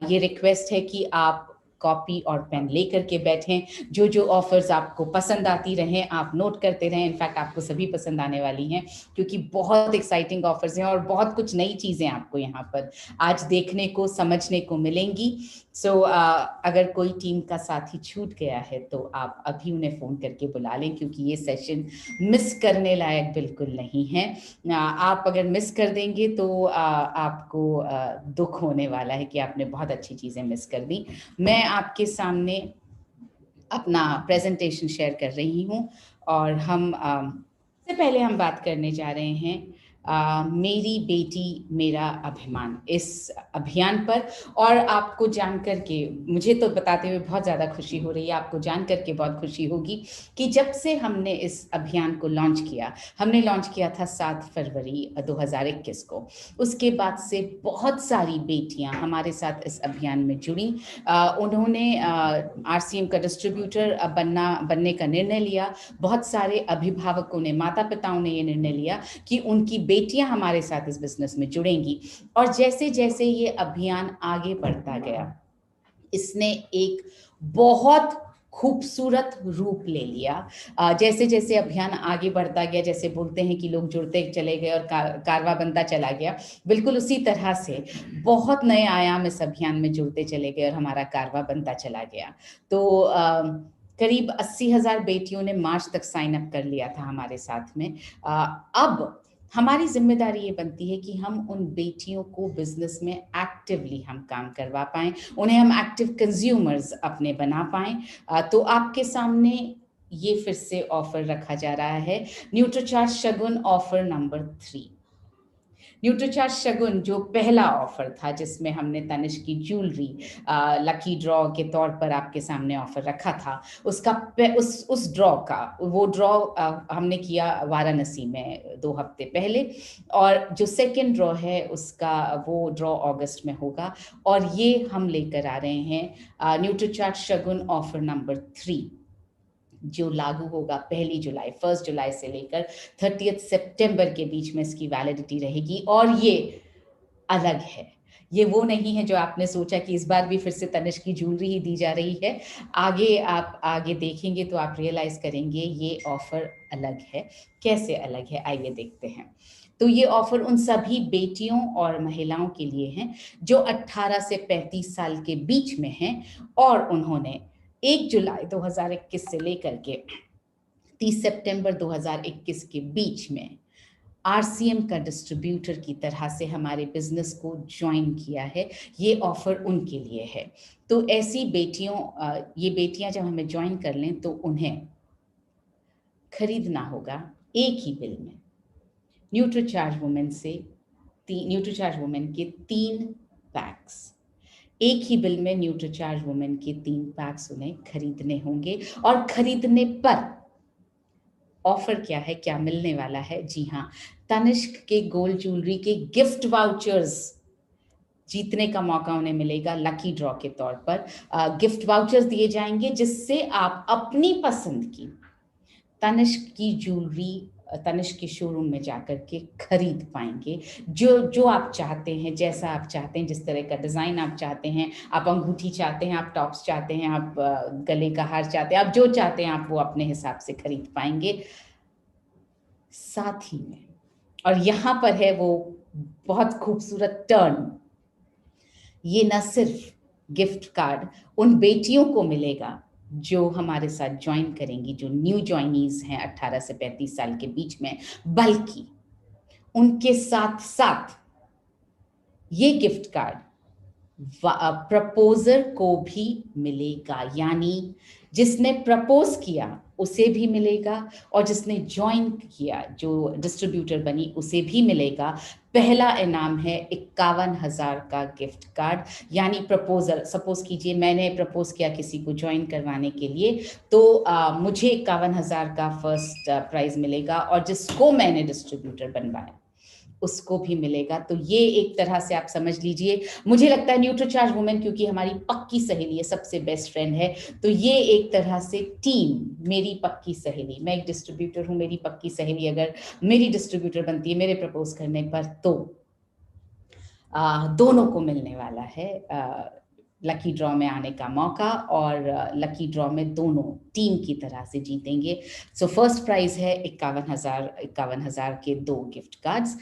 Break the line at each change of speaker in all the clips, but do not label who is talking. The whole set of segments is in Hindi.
ये रिक्वेस्ट है कि आप कॉपी और पेन लेकर के बैठें। जो जो ऑफर्स आपको पसंद आती रहें आप नोट करते रहें। इनफैक्ट आपको सभी पसंद आने वाली हैं क्योंकि बहुत एक्साइटिंग ऑफर्स हैं और बहुत कुछ नई चीज़ें आपको यहाँ पर आज देखने को समझने को मिलेंगी। सो अगर कोई टीम का साथी छूट गया है तो आप अभी उन्हें फ़ोन करके बुला लें क्योंकि ये सेशन मिस करने लायक बिल्कुल नहीं है। आप अगर मिस कर देंगे तो आपको दुख होने वाला है कि आपने बहुत अच्छी चीज़ें मिस कर दी। मैं आपके सामने अपना प्रेजेंटेशन शेयर कर रही हूँ और हम सबसे पहले हम बात करने जा रहे हैं मेरी बेटी मेरा अभिमान इस अभियान पर। और आपको जानकर के मुझे तो बताते हुए बहुत ज़्यादा खुशी हो रही है, आपको जानकर के बहुत खुशी होगी कि जब से हमने इस अभियान को लॉन्च किया, हमने लॉन्च किया था 7 फरवरी 2021 को। उसके बाद से बहुत सारी बेटियां हमारे साथ इस अभियान में जुड़ी। उन्होंने आरसीएम का डिस्ट्रीब्यूटर बनने का निर्णय लिया। बहुत सारे अभिभावकों ने, माता पिताओं ने ये निर्णय लिया कि उनकी बेटियां हमारे साथ इस बिजनेस में जुड़ेंगी। और जैसे जैसे ये अभियान आगे बढ़ता गया, इसने एक बहुत खूबसूरत रूप ले लिया। जैसे जैसे अभियान आगे बढ़ता गया, जैसे बोलते हैं कि लोग जुड़ते चले गए और कारवा बनता चला गया, बिल्कुल उसी तरह से बहुत नए आयाम इस अभियान में जुड़ते चले गए और हमारा कारवा बनता चला गया। तो करीब 80,000 बेटियों ने मार्च तक साइन अप कर लिया था हमारे साथ में। अब हमारी जिम्मेदारी ये बनती है कि हम उन बेटियों को बिजनेस में एक्टिवली हम काम करवा पाएं, उन्हें हम एक्टिव कंज्यूमर्स अपने बना पाएं। तो आपके सामने ये फिर से ऑफर रखा जा रहा है, न्यूट्रीचार्ज शगुन ऑफर नंबर 3। न्यूट्रीचार्ज शगुन जो पहला ऑफर था जिसमें हमने तनिष्क की ज्वेलरी लकी ड्रॉ के तौर पर आपके सामने ऑफर रखा था, उसका उस ड्रॉ का वो ड्रॉ हमने किया वाराणसी में 2 हफ्ते पहले। और जो सेकेंड ड्रॉ है उसका वो ड्रॉ अगस्त में होगा। और ये हम लेकर आ रहे हैं न्यूट्रीचार्ज शगुन ऑफर नंबर 3 जो लागू होगा 1 जुलाई से लेकर 30 सितंबर के बीच में इसकी वैलिडिटी रहेगी। और ये अलग है, ये वो नहीं है जो आपने सोचा कि इस बार भी फिर से तनिष्क की ज्वेलरी ही दी जा रही है। आप आगे देखेंगे तो आप रियलाइज करेंगे ये ऑफर अलग है। कैसे अलग है आइए देखते हैं। तो ये ऑफर उन सभी बेटियों और महिलाओं के लिए हैं जो 18 से 35 साल के बीच में हैं और उन्होंने 1 जुलाई 2021 से लेकर के 30 सितंबर 2021 के बीच में आरसीएम का डिस्ट्रीब्यूटर की तरह से हमारे बिजनेस को ज्वाइन किया है। ये ऑफर उनके लिए है। तो ऐसी ये बेटियां जब हमें ज्वाइन कर लें तो उन्हें खरीदना होगा एक ही बिल में न्यूट्रीचार्ज वुमेन के 3 पैक्स। एक ही बिल में न्यूट्रीचार्ज वुमेन के 3 पैक्स उन्हें खरीदने होंगे। और खरीदने पर ऑफर क्या है, क्या मिलने वाला है? जी हाँ, तनिष्क के गोल्ड ज्वेलरी के गिफ्ट वाउचर्स जीतने का मौका उन्हें मिलेगा लकी ड्रॉ के तौर पर। गिफ्ट वाउचर्स दिए जाएंगे जिससे आप अपनी पसंद की तनिष्क की ज्वेलरी तनिष्क के शोरूम में जाकर के खरीद पाएंगे। जो जो आप चाहते हैं, जैसा आप चाहते हैं, जिस तरह का डिज़ाइन आप चाहते हैं, आप अंगूठी चाहते हैं, आप टॉप्स चाहते हैं, आप गले का हार चाहते हैं, आप जो चाहते हैं आप वो अपने हिसाब से खरीद पाएंगे। साथ ही में, और यहाँ पर है वो बहुत खूबसूरत टर्न, ये न सिर्फ गिफ्ट कार्ड उन बेटियों को मिलेगा जो हमारे साथ ज्वाइन करेंगी, जो न्यू ज्वाइनीज हैं 18 से 35 साल के बीच में, बल्कि उनके साथ साथ ये गिफ्ट कार्ड प्रपोजर को भी मिलेगा। यानी जिसने प्रपोज किया उसे भी मिलेगा और जिसने ज्वाइन किया, जो डिस्ट्रीब्यूटर बनी, उसे भी मिलेगा। पहला इनाम है 51,000 का गिफ्ट कार्ड। यानी प्रपोजल, सपोज कीजिए मैंने प्रपोज किया किसी को ज्वाइन करवाने के लिए, तो मुझे 51,000 का फर्स्ट प्राइज मिलेगा और जिसको मैंने डिस्ट्रीब्यूटर बनवाया उसको भी मिलेगा। तो ये एक तरह से आप समझ लीजिए, मुझे लगता है न्यूट्रीचार्ज वुमेन क्योंकि हमारी पक्की सहेली है, सबसे बेस्ट फ्रेंड है, तो ये एक तरह से टीम मेरी पक्की सहेली, मैं एक डिस्ट्रीब्यूटर हूँ, मेरी पक्की सहेली अगर मेरी डिस्ट्रीब्यूटर बनती है मेरे प्रपोज करने पर, तो दोनों को मिलने वाला है लकी ड्रॉ में आने का मौका और लकी ड्रॉ में दोनों टीम की तरह से जीतेंगे। सो फर्स्ट प्राइज है 51,000 के 2 गिफ्ट कार्ड्स।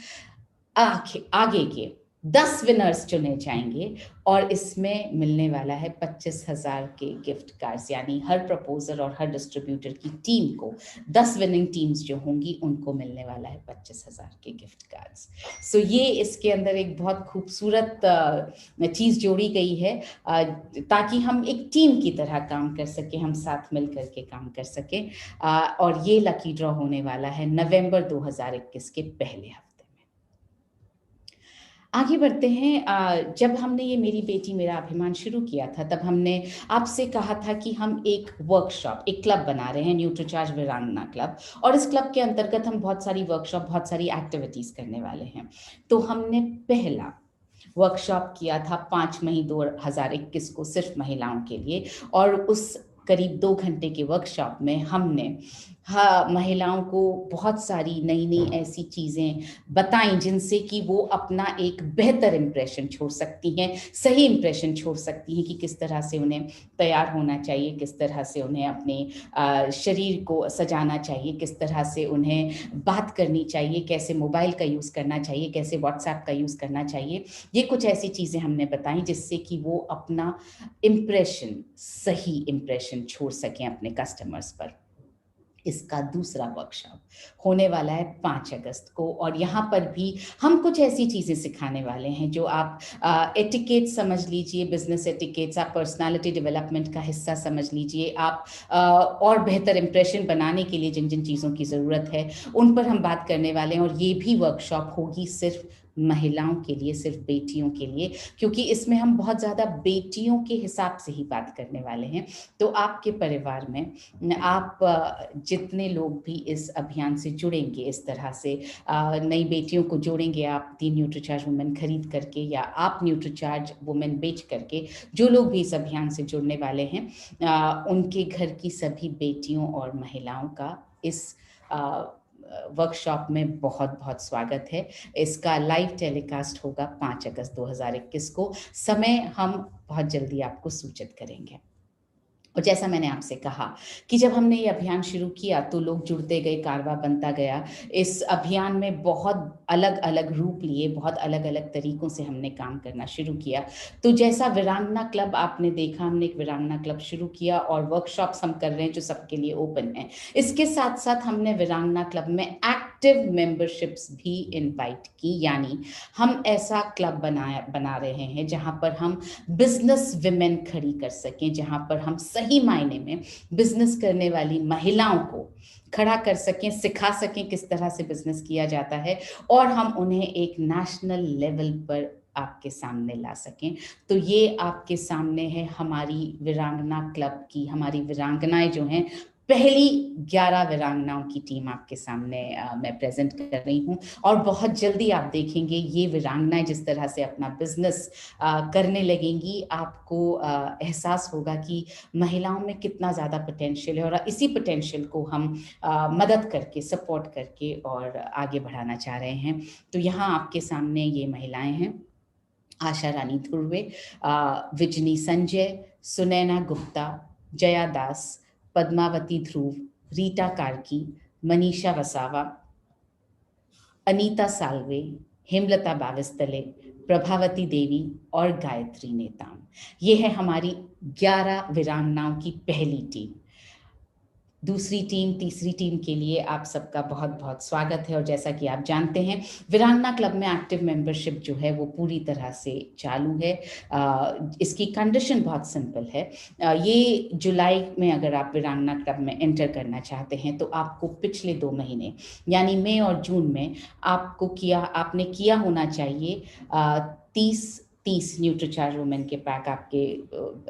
आगे के 10 विनर्स चुने जाएंगे और इसमें मिलने वाला है 25,000 के गिफ्ट कार्ड्स, यानी हर प्रपोजर और हर डिस्ट्रीब्यूटर की टीम को 10 विनिंग टीम्स जो होंगी उनको मिलने वाला है 25,000 के गिफ्ट कार्ड्स। सो ये इसके अंदर एक बहुत खूबसूरत चीज़ जोड़ी गई है ताकि हम एक टीम की तरह काम कर सके, हम साथ मिल करके काम कर सके। और ये लकी ड्रॉ होने वाला है नवंबर 2021 के पहले हफ्ते। आगे बढ़ते हैं। जब हमने ये मेरी बेटी मेरा अभिमान शुरू किया था तब हमने आपसे कहा था कि हम एक वर्कशॉप, एक क्लब बना रहे हैं, न्यूट्रीचार्ज वीरांगना क्लब, और इस क्लब के अंतर्गत हम बहुत सारी वर्कशॉप, बहुत सारी एक्टिविटीज़ करने वाले हैं। तो हमने पहला वर्कशॉप किया था 5 मई 2021 को सिर्फ महिलाओं के लिए, और उस करीब 2 घंटे के वर्कशॉप में हमने महिलाओं को बहुत सारी नई नई ऐसी चीज़ें बताई जिनसे कि वो अपना एक बेहतर इम्प्रेशन छोड़ सकती हैं, सही इम्प्रेशन छोड़ सकती हैं कि किस तरह से उन्हें तैयार होना चाहिए, किस तरह से उन्हें अपने शरीर को सजाना चाहिए, किस तरह से उन्हें बात करनी चाहिए, कैसे मोबाइल का यूज़ करना चाहिए, कैसे व्हाट्सएप का यूज़ करना चाहिए। ये कुछ ऐसी चीज़ें हमने बताई जिससे कि वो अपना इम्प्रेशन, सही इम्प्रेशन छोड़ सकें अपने कस्टमर्स पर। इसका दूसरा वर्कशॉप होने वाला है 5 अगस्त को, और यहाँ पर भी हम कुछ ऐसी चीज़ें सिखाने वाले हैं जो आप एटिकेट समझ लीजिए, बिजनेस एटिकेट्स, आप पर्सनालिटी डेवलपमेंट का हिस्सा समझ लीजिए, आप और बेहतर इंप्रेशन बनाने के लिए जिन जिन चीज़ों की ज़रूरत है उन पर हम बात करने वाले हैं। और ये भी वर्कशॉप होगी सिर्फ महिलाओं के लिए, सिर्फ बेटियों के लिए, क्योंकि इसमें हम बहुत ज़्यादा बेटियों के हिसाब से ही बात करने वाले हैं। तो आपके परिवार में आप जितने लोग भी इस अभियान से जुड़ेंगे, इस तरह से नई बेटियों को जोड़ेंगे आप 3 न्यूट्रीचार्ज वुमेन खरीद करके, या आप न्यूट्रीचार्ज वुमेन बेच करके, जो लोग भी इस अभियान से जुड़ने वाले हैं उनके घर की सभी बेटियों और महिलाओं का इस वर्कशॉप में बहुत बहुत स्वागत है। इसका लाइव टेलीकास्ट होगा 5 अगस्त 2021 को। समय हम बहुत जल्दी आपको सूचित करेंगे। और जैसा मैंने आपसे कहा कि जब हमने ये अभियान शुरू किया तो लोग जुड़ते गए, कारवा बनता गया। इस अभियान में बहुत अलग अलग रूप लिए, बहुत अलग अलग तरीकों से हमने काम करना शुरू किया। तो जैसा वीरांगना क्लब आपने देखा, हमने एक वीरांगना क्लब शुरू किया और वर्कशॉप्स हम कर रहे हैं जो सबके लिए ओपन है। इसके साथ साथ हमने वीरांगना क्लब में एक्टिव मेंबरशिप्स भी इनवाइट की, यानी हम ऐसा क्लब बना रहे हैं जहां पर हम बिजनेस विमेन खड़ी कर सकें, जहां पर हम सही मायने में बिजनेस करने वाली महिलाओं को खड़ा कर सकें, सिखा सकें किस तरह से बिजनेस किया जाता है, और हम उन्हें एक नेशनल लेवल पर आपके सामने ला सकें। तो ये आपके सामने है हमारी वीरांगना क्लब की, हमारी वीरांगनाएं जो हैं, पहली 11 वीरांगनाओं की टीम आपके सामने मैं प्रेजेंट कर रही हूँ। और बहुत जल्दी आप देखेंगे ये वीरांगनाएं जिस तरह से अपना बिजनेस करने लगेंगी, आपको एहसास होगा कि महिलाओं में कितना ज़्यादा पोटेंशियल है, और इसी पोटेंशियल को हम मदद करके, सपोर्ट करके और आगे बढ़ाना चाह रहे हैं। तो यहाँ आपके सामने ये महिलाएं हैं: आशा रानी धुर्वे, विजनी संजय, सुनैना गुप्ता, जया दास, पद्मावती ध्रुव, रीटा कार्की, मनीषा वसावा, अनीता साल्वे, हेमलता बाविस्तले, प्रभावती देवी और गायत्री नेताम। ये है हमारी 11 वीरांगनाओं की पहली टीम। दूसरी टीम, तीसरी टीम के लिए आप सबका बहुत बहुत स्वागत है। और जैसा कि आप जानते हैं, वीरांगना क्लब में एक्टिव मेंबरशिप जो है वो पूरी तरह से चालू है। इसकी कंडीशन बहुत सिंपल है। ये जुलाई में अगर आप वीरांगना क्लब में एंटर करना चाहते हैं तो आपको पिछले 2 महीने यानी मई और जून में आपने किया होना चाहिए 30 न्यूट्रीचार्ज वुमेन के पैक आपके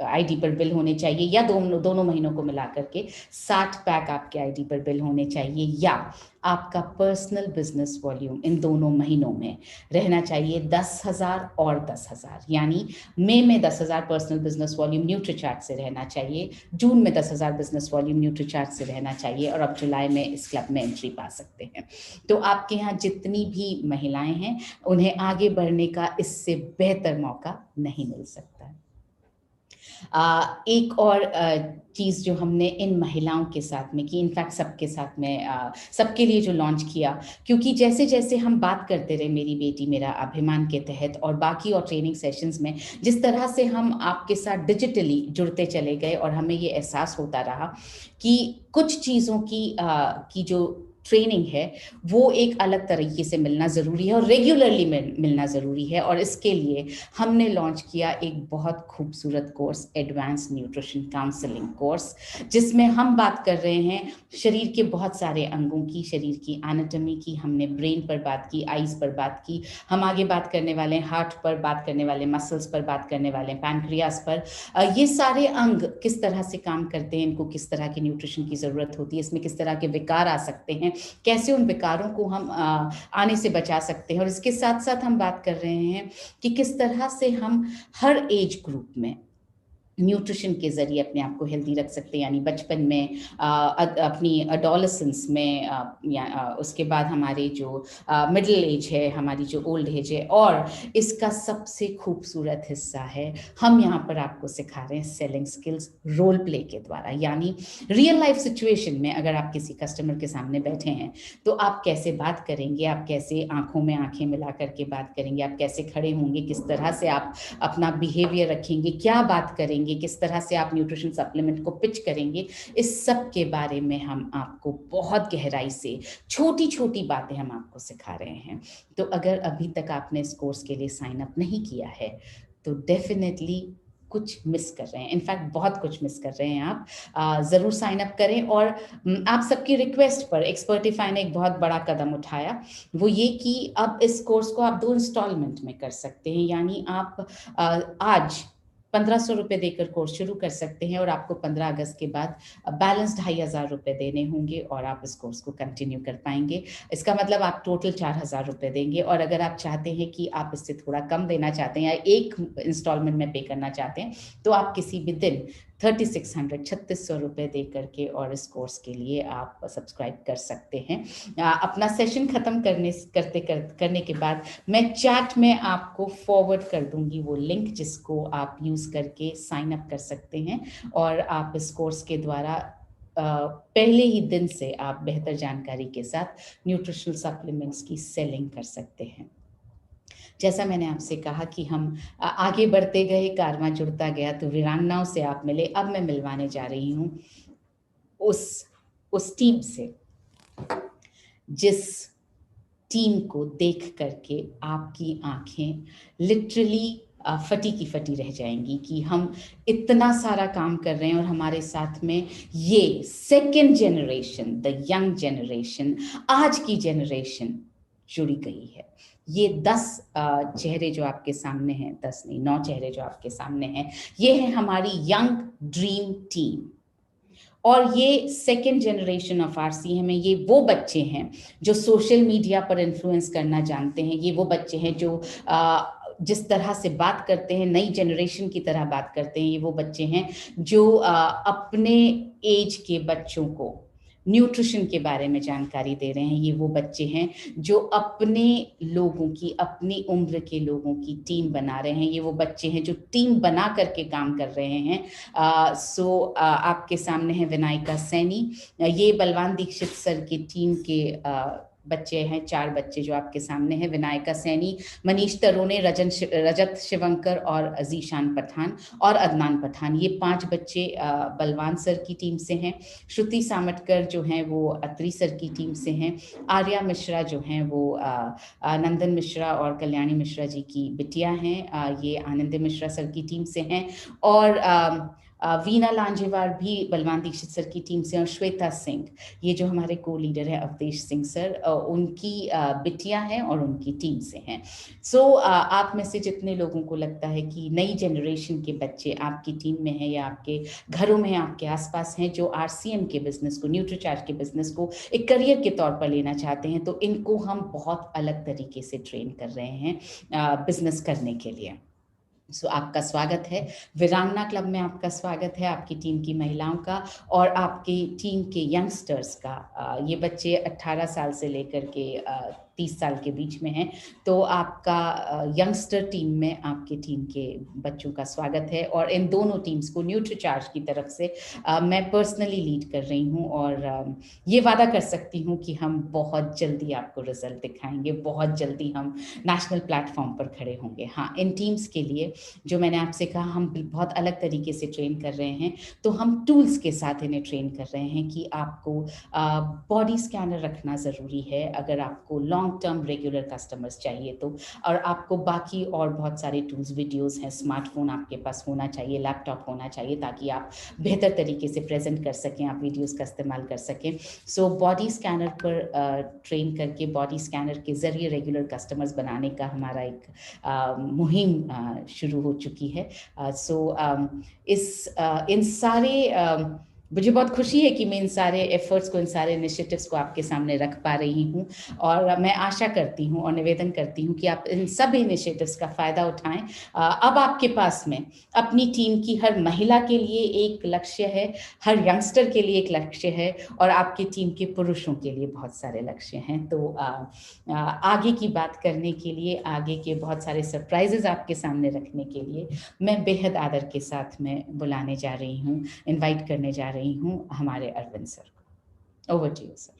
आईडी पर बिल होने चाहिए, या दोनों महीनों को मिला करके 60 पैक आपके आईडी पर बिल होने चाहिए, या आपका पर्सनल बिजनेस वॉल्यूम इन दोनों महीनों में रहना चाहिए 10,000 और 10,000। यानी मई में 10,000 पर्सनल बिजनेस वॉल्यूम न्यूट्रीचार्ट से रहना चाहिए, जून में 10,000 बिजनेस वॉल्यूम न्यूट्रीचार्ट से रहना चाहिए, और अब जुलाई में इस क्लब में एंट्री पा सकते हैं। तो आपके यहाँ जितनी भी महिलाएं हैं उन्हें आगे बढ़ने का इससे बेहतर मौका नहीं मिल सकता है। एक और चीज़ जो हमने इन महिलाओं के साथ में की, इनफैक्ट सबके साथ में सबके लिए जो लॉन्च किया, क्योंकि जैसे-जैसे हम बात करते रहे मेरी बेटी मेरा अभिमान के तहत और बाकी और ट्रेनिंग सेशंस में, जिस तरह से हम आपके साथ डिजिटली जुड़ते चले गए और हमें ये एहसास होता रहा कि कुछ चीज़ों की जो ट्रेनिंग है, वो एक अलग तरीके से मिलना ज़रूरी है और रेगुलरली मिलना ज़रूरी है। और इसके लिए हमने लॉन्च किया एक बहुत खूबसूरत course, advance nutrition counselling course, जिसमें हम बात कर रहे हैं शरीर के बहुत सारे अंगों की, शरीर की एनाटॉमी की, हमने ब्रेन पर बात की, आईज पर बात की, हम आगे बात करने वाले हैं हार्ट पर, बात करने वाले मसल्स पर, बात करने वाले हैं पैनक्रियास पर। ये सारे अंग किस तरह से काम करते हैं, इनको किस तरह की न्यूट्रिशन की ज़रूरत होती है, इसमें किस तरह के विकार आ सकते हैं, कैसे उन विकारों को हम आने से बचा सकते हैं। और इसके साथ साथ हम बात कर रहे हैं कि किस तरह से हम हर एज ग्रुप में न्यूट्रिशन के ज़रिए अपने आप को हेल्दी रख सकते हैं, यानी बचपन में, अपनी एडोलेसेंस में, उसके बाद हमारे जो मिडिल एज है, हमारी जो ओल्ड एज है। और इसका सबसे खूबसूरत हिस्सा है, हम यहाँ पर आपको सिखा रहे हैं सेलिंग स्किल्स रोल प्ले के द्वारा, यानी रियल लाइफ सिचुएशन में अगर आप किसी कस्टमर के सामने बैठे हैं तो आप कैसे बात करेंगे, आप कैसे आंखों में आंखें मिला करके बात करेंगे, आप कैसे खड़े होंगे, किस तरह से आप अपना बिहेवियर रखेंगे, क्या बात करेंगे, किस तरह से आप न्यूट्रिशन सप्लीमेंट को पिच करेंगे, इस सब के बारे में हम आपको बहुत गहराई से छोटी छोटी बातें हम आपको सिखा रहे हैं। तो अगर अभी तक आपने इस कोर्स के लिए साइन अप नहीं किया है तो डेफिनेटली कुछ मिस कर रहे हैं, इनफैक्ट बहुत कुछ मिस कर रहे हैं आप। ज़रूर साइन अप करें। और आप सबकी रिक्वेस्ट पर एक्सपर्टिफाई ने एक बहुत बड़ा कदम उठाया, वो ये कि अब इस कोर्स को आप 2 इंस्टॉलमेंट में कर सकते हैं, यानी आप आज 1500 रुपये देकर कोर्स शुरू कर सकते हैं और आपको 15 अगस्त के बाद बैलेंस 2500 रुपये देने होंगे और आप इस कोर्स को कंटिन्यू कर पाएंगे। इसका मतलब आप टोटल 4000 रुपये देंगे। और अगर आप चाहते हैं कि आप इससे थोड़ा कम देना चाहते हैं या एक इंस्टॉलमेंट में पे करना चाहते हैं तो आप किसी भी दिन 3600 रुपये दे करके और इस कोर्स के लिए आप सब्सक्राइब कर सकते हैं। अपना सेशन खत्म करने के बाद मैं चैट में आपको फॉरवर्ड कर दूंगी वो लिंक जिसको आप यूज करके साइन अप कर सकते हैं और आप इस कोर्स के द्वारा पहले ही दिन से आप बेहतर जानकारी के साथ न्यूट्रिशनल सप्लीमेंट्स की सेलिंग कर सकते हैं। जैसा मैंने आपसे कहा कि हम आगे बढ़ते गए, कारवां जुड़ता गया, तो वीरांगनाओं से आप मिले। अब मैं मिलवाने जा रही हूँ उस टीम से जिस टीम को देख करके आपकी आंखें लिटरली फटी की फटी रह जाएंगी कि हम इतना सारा काम कर रहे हैं और हमारे साथ में ये second generation, the young generation, आज की जनरेशन जुड़ी गई है। ये 10 चेहरे जो आपके सामने हैं, 10 नहीं 9 चेहरे जो आपके सामने हैं, ये है हमारी यंग ड्रीम टीम। और ये सेकेंड जनरेशन ऑफ RCM में, ये वो बच्चे हैं जो सोशल मीडिया पर इन्फ्लुएंस करना जानते हैं, ये वो बच्चे हैं जो जिस तरह से बात करते हैं, नई जनरेशन की तरह बात करते हैं, ये वो बच्चे हैं जो अपने एज के बच्चों को न्यूट्रिशन के बारे में जानकारी दे रहे हैं, ये वो बच्चे हैं जो अपने लोगों की, अपनी उम्र के लोगों की टीम बना रहे हैं, ये वो बच्चे हैं जो टीम बना करके काम कर रहे हैं। आपके सामने है विनायका सैनी, ये बलवान दीक्षित सर की टीम के बच्चे हैं, 4 बच्चे जो आपके सामने हैं, विनायका सैनी, मनीष तरोने, रजत शिवंकर और जीशान पठान और अदनान पठान, ये 5 बच्चे बलवान सर की टीम से हैं। श्रुति सामटकर जो हैं वो अत्री सर की टीम से हैं। आर्या मिश्रा जो हैं वो नंदन मिश्रा और कल्याणी मिश्रा जी की बिटिया हैं, ये आनंद मिश्रा सर की टीम से हैं। और वीना लांजेवार भी बलवान दीक्षित सर की टीम से, और श्वेता सिंह, ये जो हमारे को लीडर है अवधेश सिंह सर, उनकी बिटिया हैं और उनकी टीम से हैं। आप में से जितने लोगों को लगता है कि नई जनरेशन के बच्चे आपकी टीम में हैं या आपके घरों में, आपके आसपास हैं, जो RCM के बिजनेस को, न्यूट्रीचार्ज के बिजनेस को एक करियर के तौर पर लेना चाहते हैं, तो इनको हम बहुत अलग तरीके से ट्रेन कर रहे हैं बिजनेस करने के लिए। आपका स्वागत है वीरांगना क्लब में, आपका स्वागत है आपकी टीम की महिलाओं का और आपकी टीम के यंगस्टर्स का। ये बच्चे 18 साल से लेकर के 30 साल के बीच में हैं, तो आपका यंगस्टर टीम में आपके टीम के बच्चों का स्वागत है। और इन दोनों टीम्स को न्यूट्रीचार्ज की तरफ से मैं पर्सनली लीड कर रही हूँ, और ये वादा कर सकती हूँ कि हम बहुत जल्दी आपको रिजल्ट दिखाएंगे, बहुत जल्दी हम नेशनल प्लेटफॉर्म पर खड़े होंगे। हाँ, इन टीम्स के लिए जो मैंने आपसे कहा, हम बहुत अलग तरीके से ट्रेन कर रहे हैं, तो हम टूल्स के साथ इन्हें ट्रेन कर रहे हैं कि आपको बॉडी स्कैनर रखना ज़रूरी है अगर आपको लॉन्ग टर्म रेगुलर कस्टमर्स चाहिए तो, और आपको बाकी और बहुत सारे टूल्स, वीडियोस हैं, स्मार्टफोन आपके पास होना चाहिए, लैपटॉप होना चाहिए, ताकि आप बेहतर तरीके से प्रेजेंट कर सकें, आप वीडियोस का इस्तेमाल कर सकें। सो बॉडी स्कैनर पर ट्रेन करके, बॉडी स्कैनर के ज़रिए रेगुलर कस्टमर्स बनाने का हमारा एक मुहिम शुरू हो चुकी है। इन सारे मुझे बहुत खुशी है कि मैं इन सारे एफर्ट्स को, इन सारे इनिशिएटिव्स को आपके सामने रख पा रही हूँ, और मैं आशा करती हूँ और निवेदन करती हूँ कि आप इन सब इनिशिएटिव्स का फ़ायदा उठाएं। अब आपके पास में अपनी टीम की हर महिला के लिए एक लक्ष्य है, हर यंगस्टर के लिए एक लक्ष्य है, और आपकी टीम के पुरुषों के लिए बहुत सारे लक्ष्य हैं। तो आगे की बात करने के लिए, आगे के बहुत सारे सरप्राइजेस आपके सामने रखने के लिए मैं बेहद आदर के साथ में बुलाने जा रही हूँ, इनवाइट करने जा रही हूँ हमारे अरविंद सर को। Over to you sir.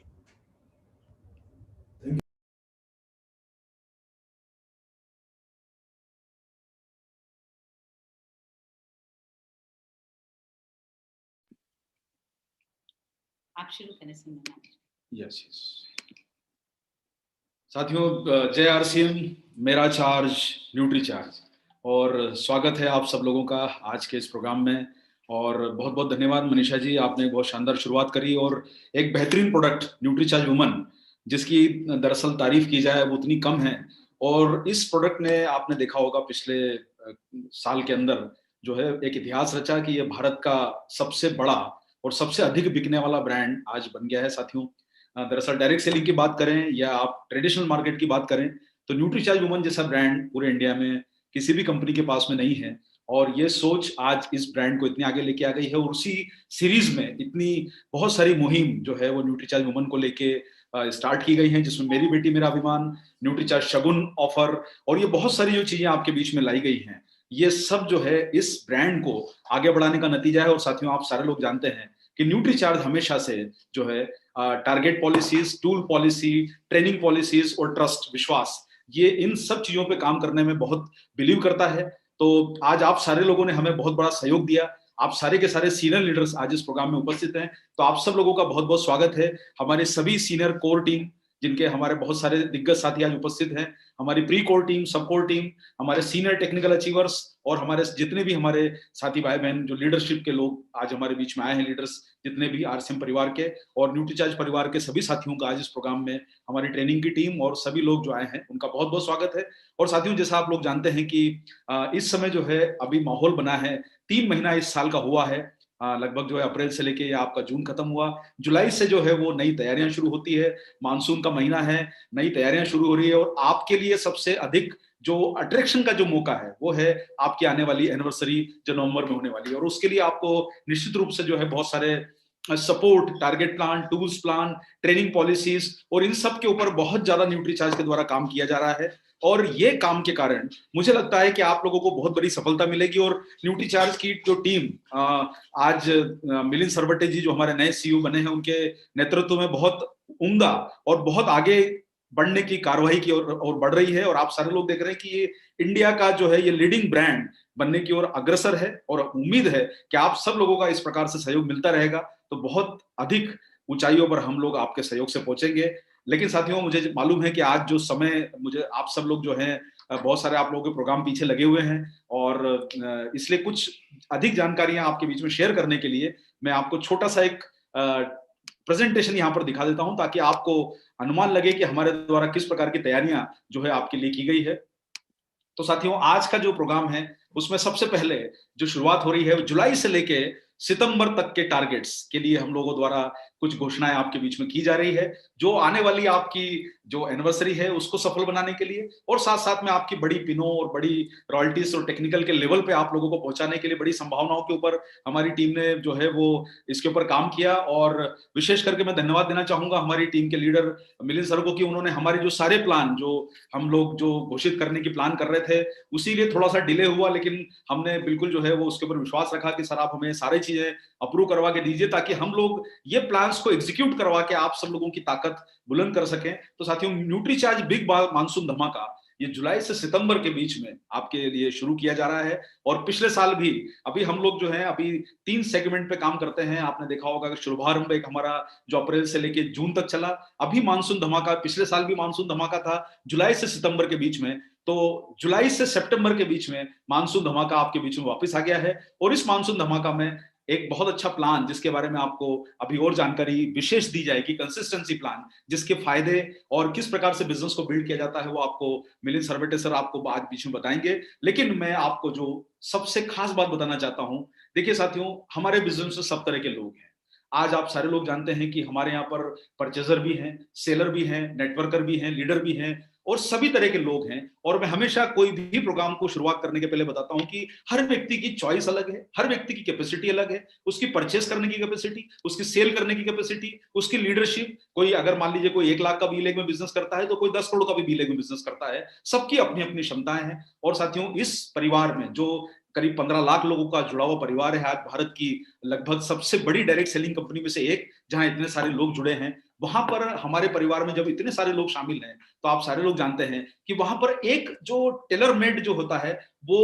आप शुरू करें सर।
यस यस साथियों, जय आरसीएम, मेरा चार्ज न्यूट्री चार्ज, और स्वागत है आप सब लोगों का आज के इस प्रोग्राम में। और बहुत बहुत धन्यवाद मनीषा जी, आपने बहुत शानदार शुरुआत करी, और एक बेहतरीन प्रोडक्ट न्यूट्री चार्ज वुमन, जिसकी दरअसल तारीफ की जाए वो उतनी कम है। और इस प्रोडक्ट ने, आपने देखा होगा पिछले साल के अंदर जो है एक इतिहास रचा कि ये भारत का सबसे बड़ा और सबसे अधिक बिकने वाला ब्रांड आज बन गया है साथियों। दरअसल डायरेक्ट सेलिंग की बात करें या आप ट्रेडिशनल मार्केट की बात करें, तो न्यूट्रीचार्ज वुमन जैसा ब्रांड पूरे इंडिया में किसी भी कंपनी के पास में नहीं है। और ये सोच आज इस ब्रांड को इतनी आगे लेके आ गई है, और उसी सीरीज में इतनी बहुत सारी मुहिम जो है वो न्यूट्रीचार्ज वुमन को लेके स्टार्ट की गई है, जिसमें मेरी बेटी मेरा अभिमान, न्यूट्रीचार्ज शगुन ऑफर, और ये बहुत सारी जो चीजें आपके बीच में लाई गई हैं, ये सब जो है इस ब्रांड को आगे बढ़ाने का नतीजा है। और साथियों, आप सारे लोग जानते हैं कि न्यूट्रीचार्ज हमेशा से जो है target policies, tool policy, training policies और ट्रस्ट, विश्वास, ये इन सब चीजों पे काम करने में बहुत बिलीव करता है। तो आज आप सारे लोगों ने हमें बहुत बड़ा सहयोग दिया, आप सारे के सारे सीनियर लीडर्स आज इस प्रोग्राम में उपस्थित हैं, तो आप सब लोगों का बहुत बहुत स्वागत है। हमारे सभी सीनियर कोर टीम, जिनके हमारे बहुत सारे दिग्गज साथी आज उपस्थित हैं, हमारी प्री कोर टीम, सब कोर टीम, हमारे सीनियर टेक्निकल अचीवर्स, और हमारे जितने भी हमारे साथी भाई बहन जो लीडरशिप के लोग आज हमारे बीच में आए हैं, लीडर्स जितने भी आरसीएम परिवार के और न्यूट्रीचार्ज परिवार के सभी साथियों का आज इस प्रोग्राम में, हमारी ट्रेनिंग की टीम और सभी लोग जो आए हैं उनका बहुत बहुत स्वागत है। और साथियों, जैसा आप लोग जानते हैं कि इस समय जो है अभी माहौल बना है, 3 महीना इस साल का हुआ है, लगभग जो है अप्रैल से लेके या आपका जून खत्म हुआ, जुलाई से जो है वो नई तैयारियां शुरू होती है, मानसून का महीना है, नई तैयारियां शुरू हो रही है। और आपके लिए सबसे अधिक जो अट्रैक्शन का जो मौका है वो है आपकी आने वाली एनिवर्सरी जो नवंबर में होने वाली है। और उसके लिए आपको निश्चित रूप से जो है बहुत सारे support, target plan, tools plan, training policies और इन सब के ऊपर बहुत ज्यादा न्यूट्रीचार्ज के द्वारा काम किया जा रहा है। और ये काम के कारण मुझे लगता है कि आप लोगों को बहुत बड़ी सफलता मिलेगी। और न्यूट्रीचार्ज की जो टीम आज मिलिंद सरवटे जी जो हमारे नए सीईओ बने हैं, उनके नेतृत्व में बहुत उम्दा और बहुत आगे बढ़ने की कार्रवाई की और बढ़ रही है। और आप सारे लोग देख रहे हैं कि ये इंडिया का जो है ये लीडिंग ब्रांड बनने की ओर अग्रसर है। और उम्मीद है कि आप सब लोगों का इस प्रकार से सहयोग मिलता रहेगा तो बहुत अधिक ऊंचाइयों पर हम लोग आपके सहयोग से पहुंचेंगे। लेकिन साथियों, मुझे मालूम है कि आज जो समय, मुझे आप सब लोग जो हैं, बहुत सारे आप लोगों के प्रोग्राम पीछे लगे हुए हैं, और इसलिए कुछ अधिक जानकारियां आपके बीच में शेयर करने के लिए मैं आपको छोटा सा एक प्रेजेंटेशन यहाँ पर दिखा देता हूं, ताकि आपको अनुमान लगे कि हमारे द्वारा किस प्रकार की तैयारियां जो है आपके लिए की गई है। तो साथियों, आज का जो प्रोग्राम है उसमें सबसे पहले जो शुरुआत हो रही है, जुलाई से लेके सितंबर तक के टारगेट्स के लिए हम लोगों द्वारा कुछ घोषणाएं आपके बीच में की जा रही है, जो आने वाली आपकी जो एनिवर्सरी है उसको सफल बनाने के लिए, और साथ साथ में आपकी बड़ी पिनों और बड़ी रॉयल्टीज और टेक्निकल के लेवल पे आप लोगों को पहुंचाने के लिए बड़ी संभावनाओं के ऊपर हमारी टीम ने जो है वो इसके ऊपर काम किया। और विशेष करके मैं धन्यवाद देना चाहूंगा हमारी टीम के लीडर मिलिंद सर को कि उन्होंने हमारे जो सारे प्लान जो हम लोग जो घोषित करने की प्लान कर रहे थे उसी लिए थोड़ा सा डिले हुआ, लेकिन हमने बिल्कुल जो है वो उसके ऊपर विश्वास रखा कि सर आप हमें सारी चीजें अप्रूव करवा के दीजिए ताकि हम लोग ये प्लान्स को एग्जीक्यूट करवा के आप सब लोगों की ताकत बुलंद कर सकें। तो साथियों, न्यूट्रीचार्ज बिग मानसून धमाका ये जुलाई से सितंबर के बीच में आपके लिए शुरू किया जा रहा है। और पिछले साल भी अभी हम लोग जो है अभी 3 सेगमेंट पे काम करते हैं। आपने देखा होगा कि शुभारंभ एक हमारा जो अप्रैल से लेके जून तक चला, अभी मानसून धमाका, पिछले साल भी मानसून धमाका था जुलाई से सितंबर के बीच में, तो जुलाई से सितंबर के बीच में मानसून धमाका आपके बीच में वापस आ गया है। और इस मानसून धमाका में एक बहुत अच्छा प्लान जिसके बारे में आपको अभी और जानकारी विशेष दी जाएगी, कंसिस्टेंसी प्लान, जिसके फायदे और किस प्रकार से बिजनेस को बिल्ड किया जाता है वो आपको मिलिंद सरवटे सर आपको आज बीच में बताएंगे। लेकिन मैं आपको जो सबसे खास बात बताना चाहता हूं, देखिए साथियों, हमारे बिजनेस में सब तरह के लोग हैं। आज आप सारे लोग जानते हैं कि हमारे यहाँ पर परचेजर भी हैं, सेलर भी हैं, नेटवर्कर भी हैं, लीडर भी हैं, और सभी तरह के लोग हैं। और मैं हमेशा कोई भी प्रोग्राम को शुरुआत करने के पहले बताता हूं कि हर व्यक्ति की चॉइस अलग है, हर व्यक्ति की कैपेसिटी अलग है, उसकी परचेस करने की कैपेसिटी, उसकी सेल करने की कैपेसिटी, उसकी लीडरशिप। कोई अगर मान लीजिए कोई 1 लाख का बी लेग में बिजनेस करता है तो कोई 10 करोड़ का भी बी लेग में बिजनेस करता है। सबकी अपनी अपनी क्षमताएं हैं। और साथियों, इस परिवार में जो करीब 15 लाख लोगों का जुड़ा हुआ परिवार है, आज भारत की लगभग सबसे बड़ी डायरेक्ट सेलिंग कंपनी में से एक, जहां इतने सारे लोग जुड़े हैं, वहां पर हमारे परिवार में जब इतने सारे लोग शामिल हैं तो आप सारे लोग जानते हैं कि वहां पर एक जो टेलर मेड जो होता है वो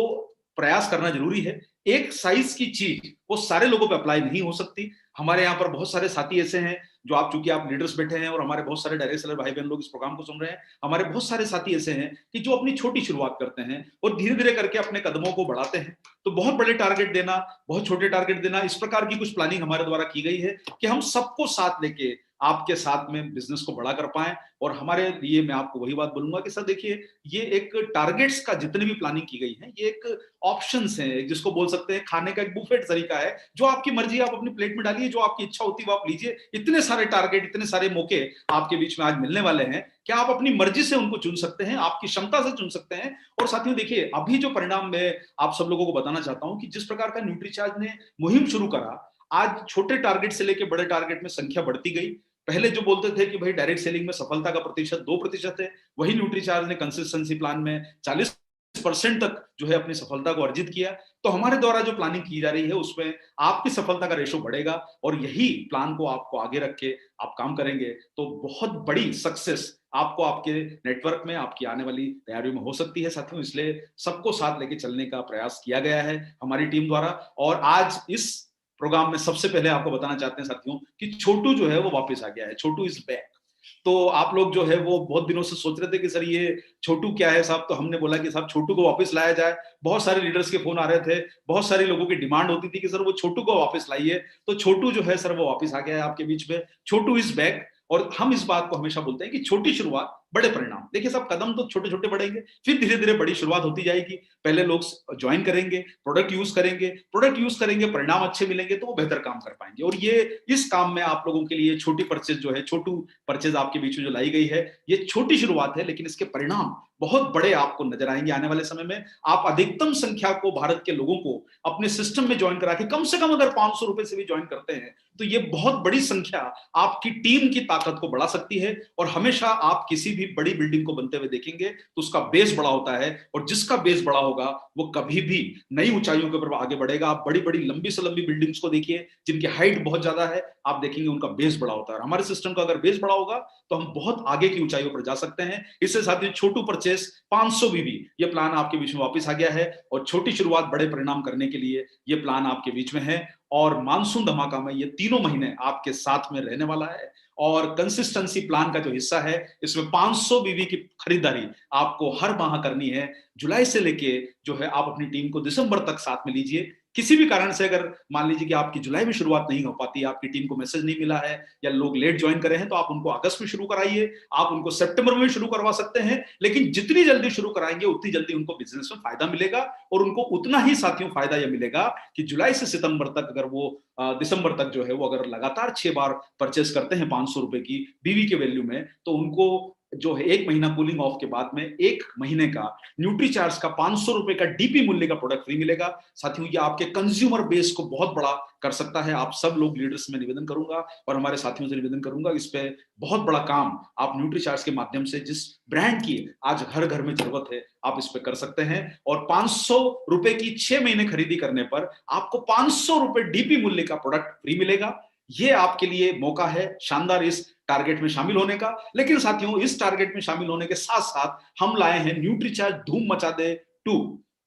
प्रयास करना जरूरी है। एक साइज की चीज वो सारे लोगों पे अप्लाई नहीं हो सकती। हमारे यहाँ पर बहुत सारे साथी ऐसे हैं जो आप, चूंकि आप लीडर्स बैठे हैं और हमारे बहुत सारे डायरेक्ट सेलर भाई बहन लोग इस प्रोग्राम को सुन रहे हैं, हमारे बहुत सारे साथी ऐसे हैं कि जो अपनी छोटी शुरुआत करते हैं और धीरे धीरे करके अपने कदमों को बढ़ाते हैं। तो बहुत बड़े टारगेट देना, बहुत छोटे टारगेट देना, इस प्रकार की कुछ प्लानिंग हमारे द्वारा की गई है कि हम सबको साथ लेके आपके साथ में बिजनेस को बड़ा कर पाए। और हमारे लिए मैं आपको वही बात बोलूंगा कि सर देखिए, ये एक टारगेट्स का जितनी भी प्लानिंग की गई है ये एक ऑप्शंस है, जिसको बोल सकते हैं खाने का एक बुफेट तरीका है। जो आपकी मर्जी आप अपनी प्लेट में डालिए, जो आपकी इच्छा होती है वो आप लीजिए। इतने सारे टारगेट, इतने सारे मौके आपके बीच में आज मिलने वाले हैं कि आप अपनी मर्जी से उनको चुन सकते हैं, आपकी क्षमता से चुन सकते हैं। और साथियों देखिए, अभी जो परिणाम मैं आप सब लोगों को बताना चाहता हूं कि जिस प्रकार का न्यूट्रीचार्ज ने मुहिम शुरू करा, आज छोटे टारगेट से लेकर बड़े टारगेट में संख्या बढ़ती गई। पहले जो बोलते थे कि भाई डायरेक्ट सेलिंग में सफलता का प्रतिशत 2% है, वही न्यूट्रीचार्ज ने कंसिस्टेंसी प्लान में 40% तक जो है अपनी सफलता को अर्जित किया। तो हमारे द्वारा जो प्लानिंग की जा रही है उसमें आपकी सफलता का रेशो बढ़ेगा, और यही प्लान को आपको आगे रख के आप काम करेंगे तो बहुत बड़ी सक्सेस आपको आपके नेटवर्क में, आपकी आने वाली तैयारियों में हो सकती है साथियों। इसलिए सबको साथ लेके चलने का प्रयास किया गया है हमारी टीम द्वारा। और आज इस प्रोग्राम में सबसे पहले आपको बताना चाहते हैं साथियों कि छोटू जो है वो वापस आ गया है। छोटू इज बैक। तो आप लोग जो है वो बहुत दिनों से सोच रहे थे कि सर ये छोटू क्या है साहब, तो हमने बोला कि साहब छोटू को वापस लाया जाए। बहुत सारे लीडर्स के फोन आ रहे थे, बहुत सारे लोगों की डिमांड होती थी कि सर वो छोटू को वापस लाइए। तो छोटू जो है सर वो वापस आ गया है आपके बीच में। छोटू इज बैक। और हम इस बात को हमेशा बोलते हैं कि छोटी शुरुआत बड़े परिणाम। देखिए सब कदम तो छोटे छोटे बढ़ेंगे, फिर धीरे धीरे बड़ी शुरुआत होती जाएगी। पहले लोग ज्वाइन करेंगे, प्रोडक्ट यूज करेंगे, परिणाम अच्छे मिलेंगे तो वो बेहतर काम कर पाएंगे। और ये इस काम में आप लोगों के लिए छोटी परचेज जो है, छोटू परचेज आपके बीच में जो लाई गई है, ये छोटी शुरुआत है, लेकिन इसके परिणाम बहुत बड़े आपको नजर आएंगे आने वाले समय में। आप अधिकतम संख्या को, भारत के लोगों को अपने सिस्टम में ज्वाइन करा के, कम से कम अगर 500 रुपए से भी ज्वाइन करते हैं तो ये बहुत बड़ी संख्या आपकी टीम की ताकत को बढ़ा सकती है। और हमेशा आप किसी भी बड़ी बिल्डिंग को बनते हुए देखेंगे तो उसका बेस बड़ा होता है, और जिसका बेस बड़ा होगा वो कभी भी नई ऊंचाइयों के ऊपर आगे बढ़ेगा। आप बड़ी बड़ी लंबी से लंबी बिल्डिंग्स को देखिए जिनकी हाइट बहुत ज्यादा है, आप देखेंगे उनका बेस बड़ा होता है। हमारे सिस्टम का अगर बेस बड़ा होगा तो हम बहुत आगे की ऊंचाइयों पर जा सकते हैं। इससे साथ ही छोटू परचेस 500 बीबी, ये प्लान आपके बीच में वापस आ गया है। और छोटी शुरुआत बड़े परिणाम करने के लिए ये प्लान आपके बीच में है। और मानसून धमाका में ये 3 महीने आपके साथ में रहने वाला है। और कंसिस्टेंसी प्लान का जो हिस्सा है, इसमें 500 बीवी की खरीदारी आपको हर माह करनी है। जुलाई से लेके जो है आप अपनी टीम को दिसंबर तक साथ में लीजिए। किसी भी कारण से अगर मान लीजिए कि आपकी जुलाई में शुरुआत नहीं हो पाती, आपकी टीम को मैसेज नहीं मिला है या लोग लेट ज्वाइन करे हैं, तो आप उनको अगस्त में शुरू कराइए, आप उनको सितंबर में शुरू करवा सकते हैं, लेकिन जितनी जल्दी शुरू कराएंगे उतनी जल्दी उनको बिजनेस में फायदा मिलेगा और उनको उतना ही साथियों फायदा यह मिलेगा कि जुलाई से सितंबर तक अगर वो दिसंबर तक जो है वो अगर लगातार 6 बार परचेस करते हैं 500 रुपए की बीवी के वैल्यू में, तो उनको जो है 1 महीना कूलिंग ऑफ के बाद में 1 महीने का न्यूट्रीचार्ज का 500 रुपए का डीपी मूल्य का प्रोडक्ट फ्री मिलेगा। साथियों ये आपके कंज्यूमर बेस को बहुत बड़ा कर सकता है। आप सब लोग लीडर्स में निवेदन करूंगा और हमारे साथियों से निवेदन करूंगा, इस पे बहुत बड़ा काम आप न्यूट्रीचार्ज के माध्यम से, जिस ब्रांड की आज हर घर में जरूरत है, आप इस पे कर सकते हैं। और 500 रुपए की 6 महीने खरीदी करने पर आपको 500 रुपए डीपी मूल्य का प्रोडक्ट फ्री मिलेगा। ये आपके लिए मौका है शानदार इस टारगेट में शामिल होने का। लेकिन साथियों इस टारगेट में शामिल होने के साथ साथ हम लाए हैं न्यूट्रीचार्ज धूम मचा दे 2।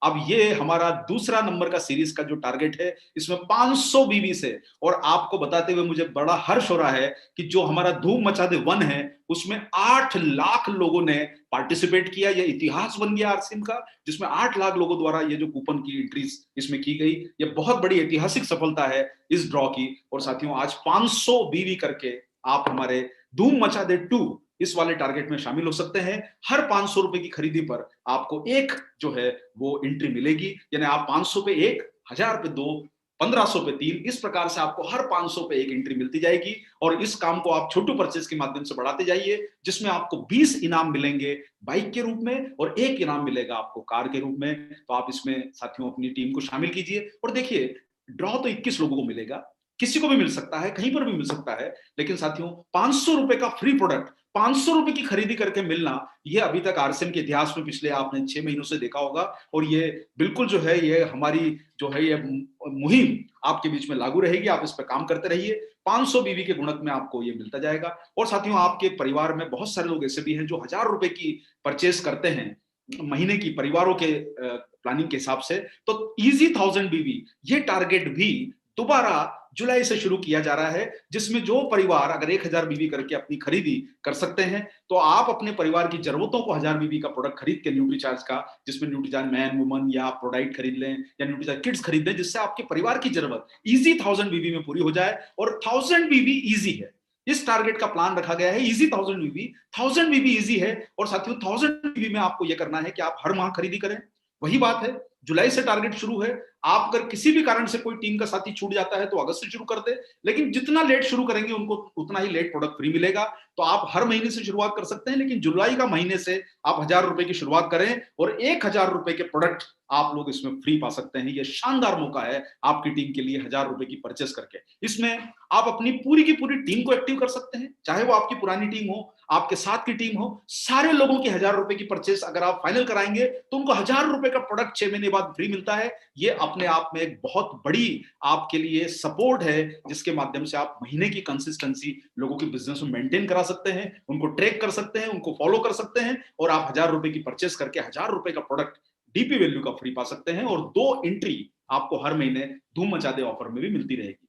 अब ये हमारा दूसरा नंबर का सीरीज का जो टारगेट है, इसमें 500 बीवी से, और आपको बताते हुए मुझे बड़ा हर्ष हो रहा है कि जो हमारा धूम मचा दे 1 है उसमें 8 लाख लोगों ने पार्टिसिपेट किया। यह इतिहास बन गया आरसीएम का, जिसमें 8 लाख लोगों द्वारा ये जो कूपन की एंट्रीज इसमें की गई, ये बहुत बड़ी ऐतिहासिक सफलता है इस ड्रॉ की। और साथियों आज 500 बीवी करके आप हमारे धूम मचा दे 2 इस वाले टारगेट में शामिल हो सकते हैं। हर 500 रुपए की खरीदी पर आपको एक जो है वो एंट्री मिलेगी, यानी आप 500 पे 1, 1000 पे 2, 1500 पे 3, इस प्रकार से आपको हर 500 पे एक एंट्री मिलती जाएगी। और इस काम को आप छोटू परचेज के माध्यम से बढ़ाते जाइए, जिसमें आपको 20 इनाम मिलेंगे बाइक के रूप में और 1 इनाम मिलेगा आपको कार के रूप में। तो आप इसमें साथियों अपनी टीम को शामिल कीजिए। और देखिए ड्रॉ तो 21 लोगों को मिलेगा, किसी को भी मिल सकता है, कहीं पर भी मिल सकता है, लेकिन साथियों 500 रुपए का फ्री प्रोडक्ट 500 रुपए की खरीदी करके मिलना, यह अभी तक आरसीएम के इतिहास में पिछले आपने 6 महीनों से देखा होगा। और ये बिल्कुल जो है ये हमारी जो है ये मुहिम आपके बीच में लागू रहेगी। आप इस पर काम करते रहिए, 500 बीवी के गुणक में आपको ये मिलता जाएगा। और साथियों आपके परिवार में बहुत सारे लोग ऐसे भी हैं जो 1000 रुपए की परचेस करते हैं महीने की, परिवारों के प्लानिंग के हिसाब से। तो इजी 1000 बीवी ये टारगेट भी दोबारा जुलाई से शुरू किया जा रहा है, जिसमें जो परिवार अगर 1000 बीवी करके अपनी खरीदी कर सकते हैं, तो आप अपने परिवार की जरूरतों को 1000 बीवी का प्रोडक्ट खरीद के न्यूट्रीचार्ज का, जिसमें न्यूट्रीचार्ज मैन वुमन या प्रोडाइट खरीद लें या न्यूट्रीचार्ज किड्स खरीद लें, जिससे आपके परिवार की जरूरत इजी 1000 बीवी में पूरी हो जाए। और 1000 बीवी इजी है, इस टारगेट का प्लान रखा गया है इजी 1000 बीवी। 1000 बीवी इजी है। और साथियों 1000 बीवी में आपको यह करना है कि आप हर माह खरीदी करें। वही बात है, जुलाई से टारगेट शुरू है। आप अगर किसी भी कारण से कोई टीम का साथी छूट जाता है तो अगस्त से शुरू कर दे, लेकिन जितना लेट शुरू करेंगे उनको उतना ही लेट प्रोडक्ट फ्री मिलेगा। तो आप हर महीने से शुरुआत कर सकते हैं, लेकिन जुलाई का महीने से आप 1000 रुपए की शुरुआत करें और 1000 रुपए के प्रोडक्ट आप लोग इसमें फ्री पा सकते हैं। यह शानदार मौका है आपकी टीम के लिए 1000 रुपए की परचेस करके। इसमें आप अपनी पूरी की पूरी टीम को एक्टिव कर सकते हैं, चाहे वो आपकी पुरानी टीम हो, आपके साथ की टीम हो। सारे लोगों की 1000 रुपए की परचेस अगर आप फाइनल कराएंगे तो उनको 1000 रुपए का प्रोडक्ट 6 महीने बाद फ्री मिलता है। ये अपने आप में एक बहुत बड़ी आपके लिए सपोर्ट है, जिसके माध्यम से आप महीने की कंसिस्टेंसी लोगों की बिजनेस में मेंटेन करा सकते हैं, उनको ट्रैक कर सकते हैं, उनको फॉलो कर सकते हैं। और आप 1000 रुपए की परचेस करके 1000 रुपए का प्रोडक्ट डीपी वैल्यू का फ्री पा सकते हैं। और 2 एंट्री आपको हर महीने धूम मचा दे ऑफर में भी मिलती रहेगी।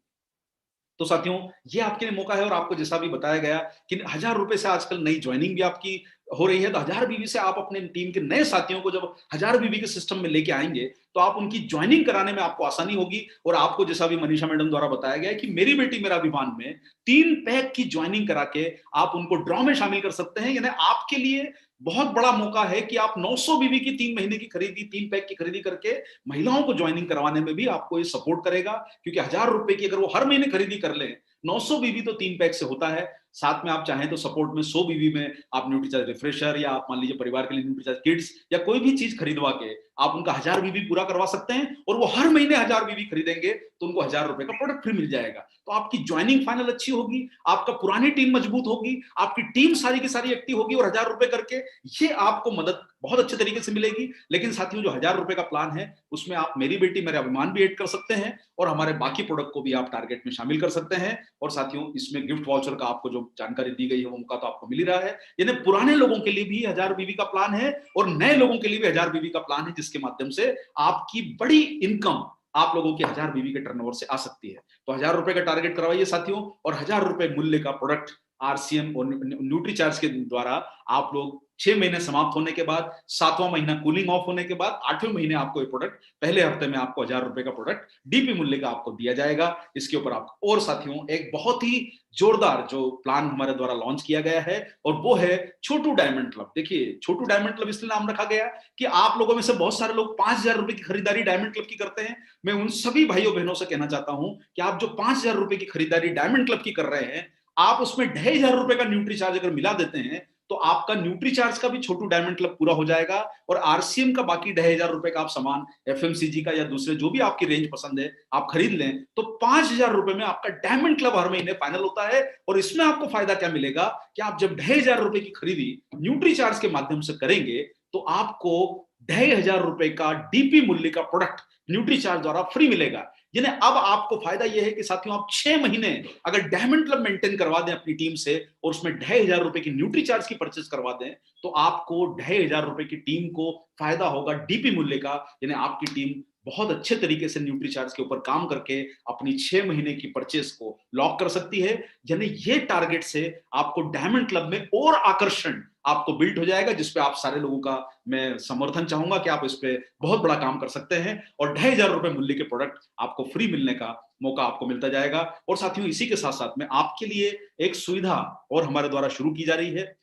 तो साथियों ये आपके लिए मौका है। और आपको जैसा भी बताया गया कि 1000 रुपए से आजकल नई ज्वाइनिंग भी आपकी हो रही है, तो 1000 बीवी से आप अपने टीम के नए साथियों को जब 1000 बीवी के सिस्टम में लेके आएंगे तो आप उनकी ज्वाइनिंग कराने में आपको आसानी होगी। और आपको जैसा भी मनीषा मैडम द्वारा बताया गया है कि मेरी बेटी मेरा अभिमान में 3 पैक की ज्वाइनिंग करा के आप उनको ड्रॉ में शामिल कर सकते हैं। यानी आपके लिए बहुत बड़ा मौका है कि आप 900 बीवी की 3 महीने की खरीदी, 3 पैक की खरीदी करके महिलाओं को ज्वाइनिंग करवाने में भी आपको ये सपोर्ट करेगा। क्योंकि 1000 रुपए की अगर वो हर महीने खरीदी कर ले, 900 बीवी तो 3 पैक से होता है। साथ में आप चाहें तो सपोर्ट में 100 बीवी में आप न्यूट्रीचार्ज रिफ्रेशर या आप मान लीजिए परिवार के लिए न्यूट्रीचार्ज किड्स या कोई भी चीज खरीदवा के आप उनका 1000 बीवी पूरा करवा सकते हैं। और वो हर महीने 1000 बीवी खरीदेंगे तो उनको 1000 रुपए का प्रोडक्ट फ्री मिल जाएगा। तो आपकी ज्वाइनिंग फाइनल अच्छी होगी, आपका पुरानी टीम मजबूत होगी, आपकी टीम सारी की सारी एक्टिव होगी और 1000 रुपए करके ये आपको मदद बहुत अच्छे तरीके से मिलेगी। लेकिन साथियों जो 1000 रुपए का प्लान है उसमें आप मेरी बेटी मेरा अभिमान भी ऐड कर सकते हैं और हमारे बाकी प्रोडक्ट को भी आप टारगेट में शामिल कर सकते हैं। और साथियों इसमें गिफ्ट वाउचर का आपको जो जानकारी दी गई है वो उनका तो आपको मिल ही रहा है। यानी पुराने लोगों के लिए भी 1000 बीवी का प्लान है और नए लोगों के लिए भी 1000 बीवी का प्लान है, जिसके माध्यम से आपकी बड़ी इनकम आप लोगों की 1000 बीवी के टर्नओवर से आ सकती है। तो 1000 रुपए का टारगेट करवाइए साथियों और 1000 रुपए मूल्य का प्रोडक्ट आरसीएम और न्यूट्रीचार्ज के द्वारा आप लोग 6 महीने समाप्त होने के बाद, 7वां महीना कूलिंग ऑफ होने के बाद, 8वें महीने आपको ये प्रोडक्ट, पहले हफ्ते में आपको 1000 रुपए का प्रोडक्ट डीपी मूल्य का आपको दिया जाएगा। इसके ऊपर आपको, और साथियों एक बहुत ही जोरदार जो प्लान हमारे द्वारा लॉन्च किया गया है, और वो है छोटू डायमंड क्लब। देखिए, छोटू डायमंड क्लब इसलिए नाम रखा गया कि आप लोगों में से बहुत सारे लोग 5000 रुपए की खरीदारी डायमंड क्लब की करते हैं। मैं उन सभी भाइयों बहनों से कहना चाहता हूं कि आप जो 5000 रुपए की खरीदारी डायमंड क्लब की कर रहे हैं, आप उसमें 2500 रुपए का न्यूट्री चार्ज अगर मिला देते हैं, तो आपका न्यूट्री चार्ज का भी छोटू डायमंड क्लब पूरा हो जाएगा, और आरसीएम का बाकी 2500 रुपए का आप सामान एफएमसीजी का या दूसरे जो भी आपकी रेंज पसंद है आप खरीद लें, तो 5000 रुपए में आपका डायमंड क्लब हर महीने फाइनल होता है। और इसमें आपको फायदा क्या मिलेगा कि आप जब 2500 रुपए की खरीदी न्यूट्री चार्ज के माध्यम से करेंगे, तो आपको 2500 रुपए का डीपी मूल्य का प्रोडक्ट न्यूट्री चार्ज द्वारा फ्री मिलेगा। यानी अब आपको फायदा यह है कि साथियों, आप 6 महीने अगर डायमंड क्लब मेंटेन करवा दें अपनी टीम से, और उसमें 2500 रुपए की न्यूट्री चार्ज की परचेज करवा दें, तो आपको 2500 रुपए की टीम को फायदा होगा डीपी मूल्य का। यानी आपकी टीम बहुत अच्छे तरीके से न्यूट्री चार्ज के ऊपर काम करके अपनी 6 महीने की परचेज को लॉक कर सकती है। यानी ये टारगेट से आपको डायमंड क्लब में और आकर्षण आपको बिल्ड हो जाएगा, जिसपे आप सारे लोगों का मैं समर्थन चाहूंगा कि आप इस पे बहुत बड़ा काम कर सकते हैं, और 2500 रुपए मूल्य के प्रोडक्ट आपको फ्री मिलने का मौका आपको मिलता जाएगा। और साथियों, इसी के साथ साथ में आपके लिए एक सुविधा और हमारे द्वारा शुरू की जा रही है।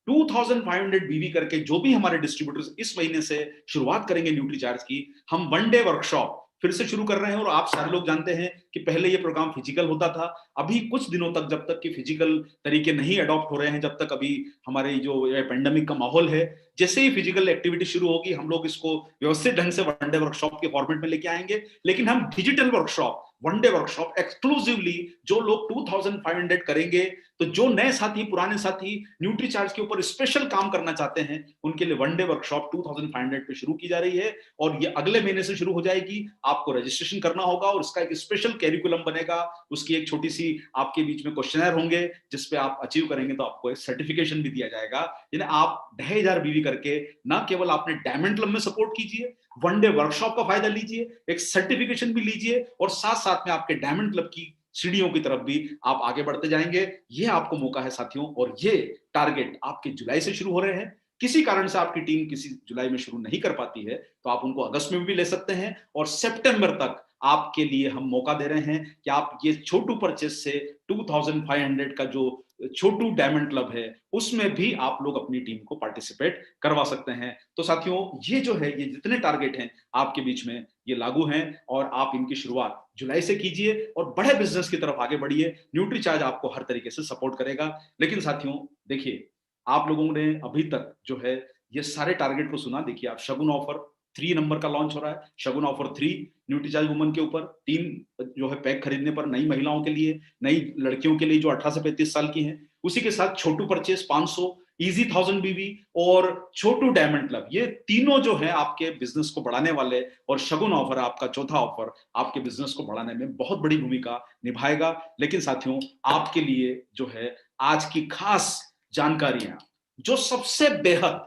2500 बीवी करके जो भी हमारे डिस्ट्रीब्यूटर्स इस महीने से शुरुआत करेंगे न्यूट्री चार्ज की, हम 1 डे वर्कशॉप फिर से शुरू कर रहे हैं। और आप सारे लोग जानते हैं कि पहले ये प्रोग्राम फिजिकल होता था, अभी कुछ दिनों तक, जब तक कि फिजिकल तरीके नहीं अडॉप्ट हो रहे हैं, जब तक अभी हमारे जो पेंडेमिक का माहौल है, जैसे ही फिजिकल एक्टिविटी शुरू होगी, हम लोग इसको व्यवस्थित ढंग से 1 डे वर्कशॉप के फॉर्मेट में लेके आएंगे। लेकिन हम digital workshop 1 day workshop exclusively जो लोग 2500 करेंगे, तो जो नए साथी, पुराने साथी न्यूट्री चार्ज के ऊपर स्पेशल काम करना चाहते हैं, उनके लिए 1 डे वर्कशॉप 2500 पे शुरू की जा रही है, और ये अगले महीने से शुरू हो जाएगी। आपको रजिस्ट्रेशन करना होगा, और उसका एक स्पेशल कैरिकुलम बनेगा, उसकी एक छोटी सी आपके बीच में क्वेश्चनर होंगे, जिसपे आप अचीव करेंगे तो आपको एक सर्टिफिकेशन भी दिया जाएगा। यानी आप 2500 बीवी करके ना केवल आपने डायमंड क्लब में सपोर्ट कीजिए, 1 डे वर्कशॉप का फायदा लीजिए, एक सर्टिफिकेशन भी लीजिए, और साथ साथ में आपके डायमंड क्लब की सीढ़ियों की तरफ भी आप आगे बढ़ते जाएंगे। ये आपको मौका है साथियों, और ये टारगेट आपके जुलाई से शुरू हो रहे हैं। किसी कारण से आपकी टीम किसी जुलाई में शुरू नहीं कर पाती है, तो आप उनको अगस्त में भी ले सकते हैं, और सितंबर तक आपके लिए हम मौका दे रहे हैं कि आप ये छोटू परचेज से 2500 का जो छोटू डायमंड क्लब है, उसमें भी आप लोग अपनी टीम को पार्टिसिपेट करवा सकते हैं। तो साथियों, ये जो है, ये जितने टारगेट हैं आपके बीच में, ये लागू हैं, और आप इनकी शुरुआत जुलाई से कीजिए और बड़े बिजनेस की तरफ आगे बढ़िए। न्यूट्री चार्ज आपको हर तरीके से सपोर्ट करेगा। लेकिन साथियों देखिए, आप लोगों ने अभी तक जो है ये सारे टारगेट को सुना। देखिए, आप शगुन ऑफर 3 नंबर का लॉन्च हो रहा है, शगुन ऑफर 3 न्यूट्री चार्ज वुमन के ऊपर 3 जो है पैक खरीदने पर, नई महिलाओं के लिए, नई लड़कियों के लिए जो 18 से 35 साल की हैं। उसी के साथ छोटू परचेस 500, इजी 1000 बीबी और छोटू डायमंड क्लब, ये तीनों जो है आपके बिजनेस को बढ़ाने वाले, और शगुन ऑफर आपका चौथा ऑफर आपके बिजनेस को बढ़ाने में बहुत बड़ी भूमिका निभाएगा। लेकिन साथियों, आपके लिए जो है आज की खास जानकारियां, जो सबसे बेहद,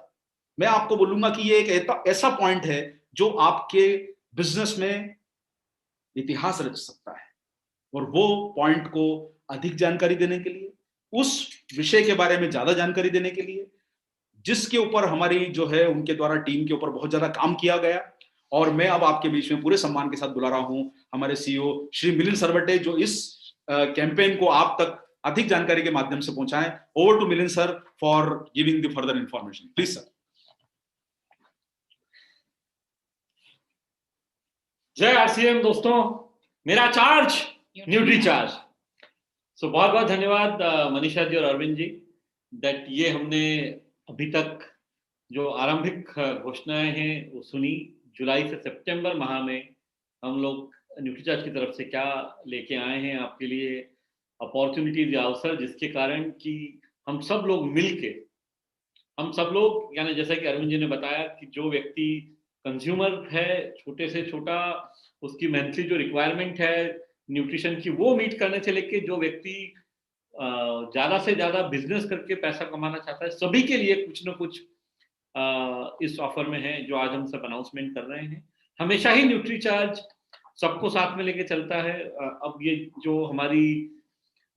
मैं आपको बोलूंगा कि ये एक ऐसा पॉइंट है जो आपके बिजनेस में इतिहास रच सकता है। और वो पॉइंट को अधिक जानकारी देने के लिए, उस विषय के बारे में ज्यादा जानकारी देने के लिए, जिसके ऊपर हमारी जो है उनके द्वारा टीम के ऊपर बहुत ज्यादा काम किया गया, और मैं अब आपके बीच में पूरे सम्मान के साथ बुला रहा हूं हमारे सीईओ श्री मिलिंद सरवटे, जो इस कैंपेन को आप तक अधिक जानकारी के माध्यम से पहुंचाएं। Over to Milind sir for giving the further information, please sir.
जय आरसीएम दोस्तों, मेरा चार्ज न्यूट्री चार्ज। सो बहुत बहुत धन्यवाद मनीषा जी और अरविंद जी, दैट ये हमने अभी तक जो आरंभिक घोषणाएं हैं वो सुनी। जुलाई से सितंबर माह में हम लोग न्यूट्री चार्ज की तरफ से क्या लेके आए हैं आपके लिए, अपॉर्चुनिटीज या अवसर, जिसके कारण कि हम सब लोग मिलके, हम सब लोग, यानी जैसा कि अरविंद जी ने बताया कि जो व्यक्ति कंज्यूमर है, छोटे से छोटा, उसकी मंथली जो रिक्वायरमेंट है न्यूट्रिशन की, वो मीट करने से लेके जो व्यक्ति ज्यादा से ज्यादा बिजनेस करके पैसा कमाना चाहता है, सभी के लिए कुछ ना कुछ इस ऑफर में है, जो आज हम सब अनाउंसमेंट कर रहे हैं। हमेशा ही न्यूट्री चार्ज सबको साथ में लेके चलता है। अब ये जो हमारी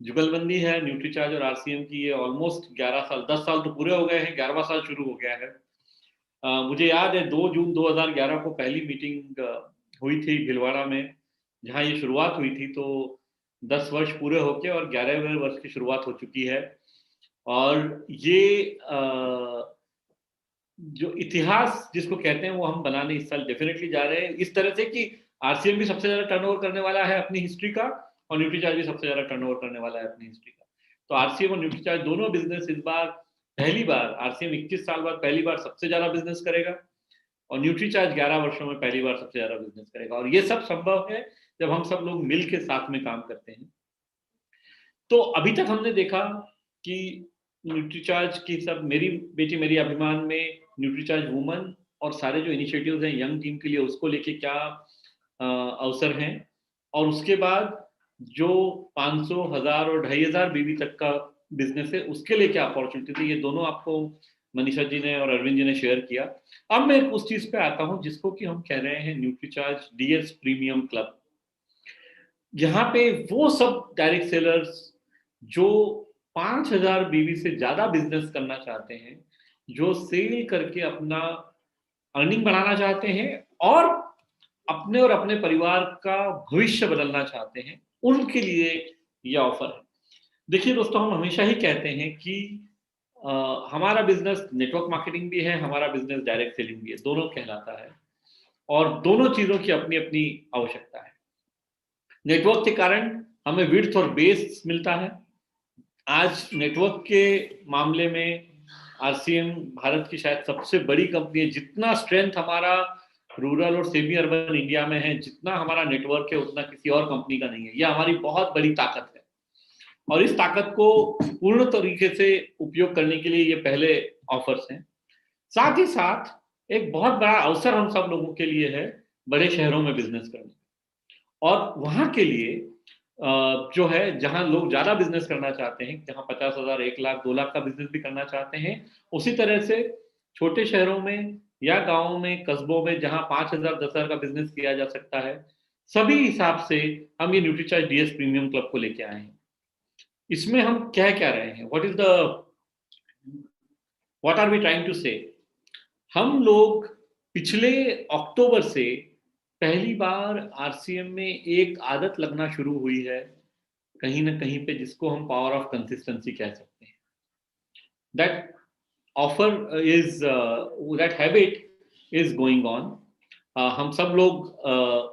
जुगलबंदी है न्यूट्रीचार्ज और आरसीएम की, ये ऑलमोस्ट 11 साल, 10 साल तो पूरे हो गए हैं, 11वां साल शुरू हो गया है। मुझे याद है 2 जून 2011 को पहली मीटिंग हुई थी भिलवाड़ा में, जहां ये शुरुआत हुई थी। तो 10 वर्ष पूरे होके और 11वें वर्ष की शुरुआत हो चुकी है। और ये जो इतिहास जिसको कहते हैं वो हम बनाने इस साल डेफिनेटली जा रहे हैं, इस तरह से कि आरसीएम भी सबसे ज्यादा टर्नओवर करने वाला है अपनी हिस्ट्री का, और न्यूट्रीचार्ज भी सबसे ज्यादा टर्नओवर करने वाला है अपनी हिस्ट्री का। तो आरसीएम और न्यूट्रीचार्ज दोनों बिजनेस इस बार पहली बार, आरसीएम 21 साल बाद पहली बार सबसे ज्यादा बिजनेस करेगा, और न्यूट्रीचार्ज 11 वर्षों में पहली बार सबसे ज्यादा बिजनेस करेगा। और ये सब संभव है जब हम सब लोग मिल के साथ में काम करते हैं। तो अभी तक हमने देखा कि न्यूट्रीचार्ज की सब, मेरी बेटी मेरी अभिमान में न्यूट्रीचार्ज वुमन और सारे जो इनिशिएटिव्स हैं यंग टीम के लिए, उसको लेके क्या अवसर हैं, और उसके बाद जो 500, 1000 और 2500 बीवी तक का बिजनेस है उसके लिए क्या अपॉर्चुनिटी थी, ये दोनों आपको मनीषा जी ने और अरविंद जी ने शेयर किया। अब मैं उस चीज पे आता हूं जिसको कि हम कह रहे हैं न्यूट्रीचार्ज डीएस प्रीमियम क्लब। यहाँ पे वो सब डायरेक्ट सेलर्स जो 5000 बीवी से ज्यादा बिजनेस करना चाहते हैं, जो सेल करके अपना अर्निंग बढ़ाना चाहते हैं और अपने और अपने परिवार का भविष्य बदलना चाहते हैं, उनके लिए यह ऑफर है। देखिए दोस्तों, हम हमेशा ही कहते हैं कि हमारा बिजनेस नेटवर्क मार्केटिंग भी है, हमारा बिजनेस डायरेक्ट सेलिंग भी है, दोनों कहलाता है, और दोनों चीजों की अपनी अपनी आवश्यकता है। नेटवर्क के कारण हमें विड्थ और बेस मिलता है। आज नेटवर्क के मामले में आरसीएम भारत की शायद सबसे बड़ी कंपनी है। जितना स्ट्रेंथ हमारा रूरल और सेमी अर्बन इंडिया में है, जितना हमारा नेटवर्क है, उतना किसी और कंपनी का नहीं है। यह हमारी बहुत बड़ी ताकत है, और इस ताकत को पूर्ण तरीके से उपयोग करने के लिए ये पहले ऑफर्स हैं। साथ ही साथ एक बहुत बड़ा अवसर हम सब लोगों के लिए है बड़े शहरों में बिजनेस करने, और वहां के लिए जो है जहां लोग ज्यादा बिजनेस करना चाहते हैं, जहां 50,000, 1 लाख, 2 लाख का बिजनेस भी करना चाहते हैं, उसी तरह से छोटे शहरों में या गांवों में, कस्बों में जहां 5,000, 10,000 का बिजनेस किया जा सकता है, सभी हिसाब से हम ये न्यूट्रीचार्ज डीएस प्रीमियम क्लब को लेके आए हैं। इसमें हम क्या क्या रहे हैं, what are we trying to say. हम लोग पिछले अक्टूबर से पहली बार आरसीएम में एक आदत लगना शुरू हुई है कहीं ना कहीं पे, जिसको हम पावर ऑफ कंसिस्टेंसी कह सकते हैं। That offer is, that habit is going on. हम सब लोग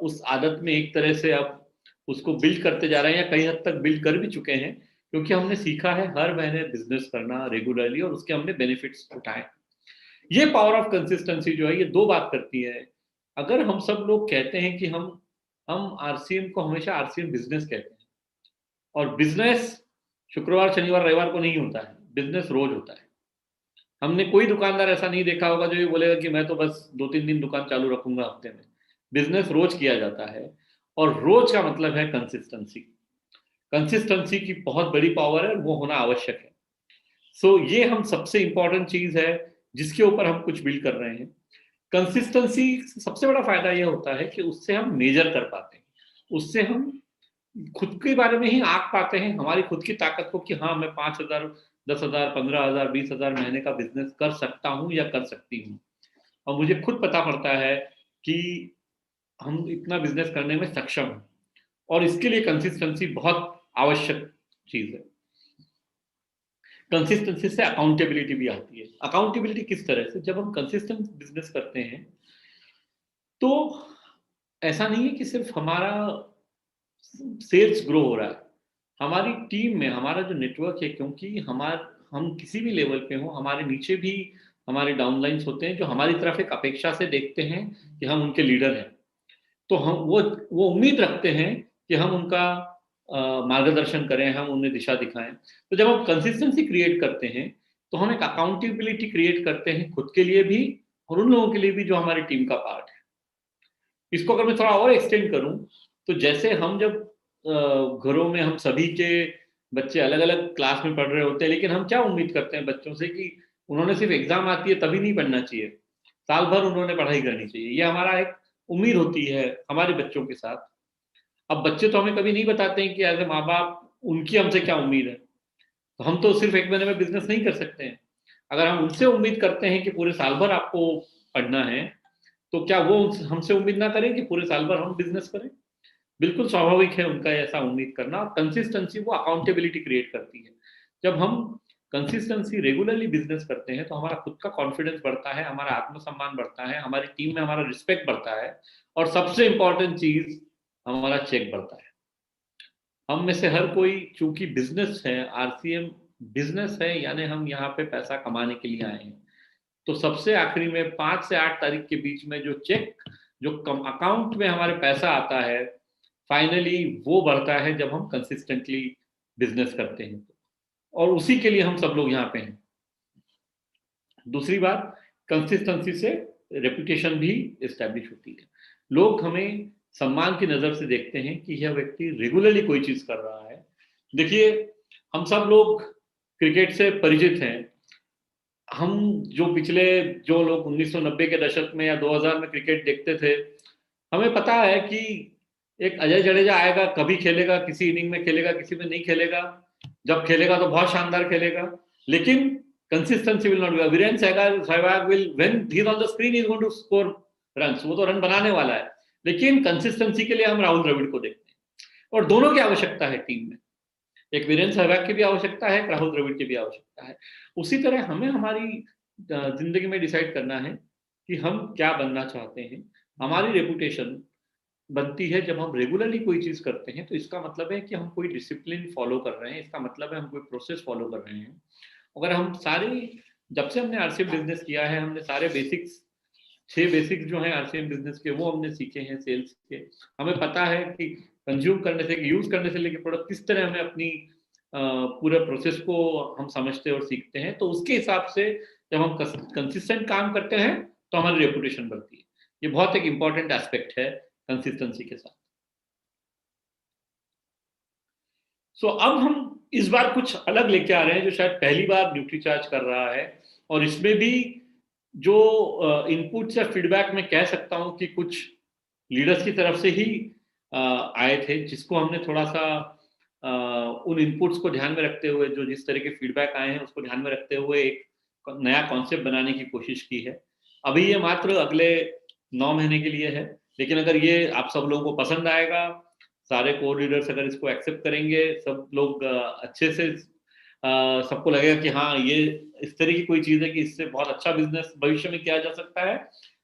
उस आदत में एक तरह से अब उसको बिल्ड करते जा रहे हैं, या कई हद तक बिल्ड कर भी चुके हैं, क्योंकि हमने सीखा है हर महीने बिजनेस करना रेगुलरली, और उसके हमने बेनिफिट्स उठाए। ये पावर ऑफ कंसिस्टेंसी जो है, ये दो बात करती है। अगर हम सब लोग कहते हैं कि हम आरसीएम को हमेशा आरसीएम बिजनेस कहते हैं, और बिजनेस शुक्रवार, शनिवार, रविवार को नहीं होता है, बिजनेस रोज होता है। हमने कोई दुकानदार ऐसा नहीं देखा होगा जो ये बोलेगा कि मैं तो बस 2-3 दिन दुकान चालू रखूंगा हफ्ते में। बिजनेस रोज किया जाता है, और रोज का मतलब है कंसिस्टेंसी। कंसिस्टेंसी की बहुत बड़ी पावर है, वो होना आवश्यक है। सो ये हम सबसे इंपॉर्टेंट चीज है जिसके ऊपर हम कुछ बिल्ड कर रहे हैं। कंसिस्टेंसी सबसे बड़ा फायदा यह होता है कि उससे हम मेजर कर पाते हैं, उससे हम खुद के बारे में ही आंक पाते हैं, हमारी खुद की ताकत को, कि हाँ मैं 5,000, 10,000, 15,000, 20,000 महीने का बिजनेस कर सकता हूँ या कर सकती हूँ। और मुझे खुद पता पड़ता है कि हम इतना बिजनेस करने में सक्षम हैं, और इसके लिए कंसिस्टेंसी बहुत आवश्यक चीज है। कंसिस्टेंसी से अकाउंटेबिलिटी भी आती है। अकाउंटेबिलिटी किस तरह से, जब हम कंसिस्टेंट बिजनेस करते हैं तो ऐसा नहीं है कि सिर्फ हमारा सेल्स ग्रो हो रहा है, हमारी टीम में हमारा जो नेटवर्क है, क्योंकि हम किसी भी लेवल पे हो, हमारे नीचे भी हमारे डाउनलाइंस होते हैं जो हमारी तरफ एक अपेक्षा से देखते हैं कि हम उनके लीडर हैं। तो हम वो उम्मीद रखते हैं कि हम उनका मार्गदर्शन करें, हम उन्हें दिशा दिखाएं। तो जब हम कंसिस्टेंसी क्रिएट करते हैं तो हम एक अकाउंटेबिलिटी क्रिएट करते हैं खुद के लिए भी और उन लोगों के लिए भी जो हमारी टीम का पार्ट है। इसको अगर मैं थोड़ा और एक्सटेंड करूं तो जैसे हम जब घरों में हम सभी के बच्चे अलग अलग क्लास में पढ़ रहे होते हैं, लेकिन हम क्या उम्मीद करते हैं बच्चों से कि उन्होंने सिर्फ एग्जाम आती है तभी नहीं पढ़ना चाहिए, साल भर उन्होंने पढ़ाई करनी चाहिए। ये हमारा एक उम्मीद होती है हमारे बच्चों के साथ। अब बच्चे तो हमें कभी नहीं बताते हैं कि एज ए माँ बाप उनकी हमसे क्या उम्मीद है। तो हम तो सिर्फ 1 महीने में बिजनेस नहीं कर सकते हैं। अगर हम उनसे उम्मीद करते हैं कि पूरे साल भर आपको पढ़ना है, तो क्या वो हमसे उम्मीद ना करें कि पूरे साल भर हम बिजनेस करें। बिल्कुल स्वाभाविक है उनका ऐसा उम्मीद करना। और कंसिस्टेंसी वो अकाउंटेबिलिटी क्रिएट करती है। जब हम कंसिस्टेंसी रेगुलरली बिजनेस करते हैं तो हमारा खुद का कॉन्फिडेंस बढ़ता है, हमारा आत्मसम्मान बढ़ता है, हमारी टीम में हमारा रिस्पेक्ट बढ़ता है, और सबसे इंपॉर्टेंट चीज, हमारा चेक बढ़ता है। हम में से हर कोई, चूंकि बिजनेस है, आरसीएम बिजनेस है, यानी हम यहाँ पे पैसा कमाने के लिए आए हैं, तो सबसे आखिरी में 5 से 8 तारीख के बीच में जो चेक, जो कम अकाउंट में हमारे पैसा आता है, फाइनली वो बढ़ता है जब हम कंसिस्टेंटली बिजनेस करते हैं। और उसी के लिए हम सब लोग यहाँ पे हैं। दूसरी बात, कंसिस्टेंसी से रेपुटेशन भी एस्टैब्लिश होती है। लोग हमें सम्मान की नजर से देखते हैं कि यह व्यक्ति रेगुलरली कोई चीज कर रहा है। देखिए, हम सब लोग क्रिकेट से परिचित हैं। हम जो लोग 1990 के दशक में या 2000 में क्रिकेट देखते थे, हमें पता है कि एक अजय जडेजा आएगा, कभी खेलेगा, किसी इनिंग में खेलेगा, किसी में नहीं खेलेगा, जब खेलेगा तो बहुत शानदार खेलेगा, लेकिन consistency will not be. Virender Sehwag will, when he is on the screen, he is going to score runs, वो तो रन बनाने वाला है, लेकिन कंसिस्टेंसी के लिए हम राहुल द्रविड़ को देखते हैं। और दोनों की आवश्यकता है टीम में, एक वीरेंद्र सहवाग की भी आवश्यकता है, एक राहुल द्रविड़ की भी आवश्यकता है। उसी तरह हमें हमारी जिंदगी में डिसाइड करना है कि हम क्या बनना चाहते हैं। हमारी रेपुटेशन बनती है जब हम रेगुलरली कोई चीज करते हैं, तो इसका मतलब है कि हम कोई डिसिप्लिन फॉलो कर रहे हैं, इसका मतलब है हम कोई प्रोसेस फॉलो कर रहे हैं। अगर हम सारी, जब से हमने आरसीएम बिजनेस किया है, हमने सारे बेसिक्स, 6 बेसिक्स जो हैं आरसीएम बिजनेस के, वो हमने सीखे हैं सेल्स के। हमें पता है कि कंज्यूम करने से, यूज करने से लेकर प्रोडक्ट किस तरह हमें अपनी पूरे प्रोसेस को हम समझते और सीखते हैं। तो उसके हिसाब से जब हम कंसिस्टेंट काम करते हैं तो हमारी रेपुटेशन बढ़ती है। ये बहुत एक इंपॉर्टेंट एस्पेक्ट है कंसिस्टेंसी के साथ। सो अब हम इस बार कुछ अलग लेके आ रहे हैं, जो शायद पहली बार न्यूट्रीचार्ज कर रहा है, और इसमें भी जो इनपुट्स या फीडबैक मैं कह सकता हूं कि कुछ लीडर्स की तरफ से ही आए थे, जिसको हमने थोड़ा सा उन इनपुट्स को ध्यान में रखते हुए, जो जिस तरह के फीडबैक आए हैं उसको ध्यान में रखते हुए एक नया कॉन्सेप्ट बनाने की कोशिश की है। अभी ये मात्र अगले 9 महीने के लिए है, लेकिन अगर ये आप सब लोगों को पसंद आएगा, सारे को लीडर्स अगर इसको एक्सेप्ट करेंगे, सब लोग अच्छे से, सबको लगेगा कि हाँ ये इस तरह की कोई चीज़ है कि इससे बहुत अच्छा बिजनेस भविष्य में किया जा सकता है,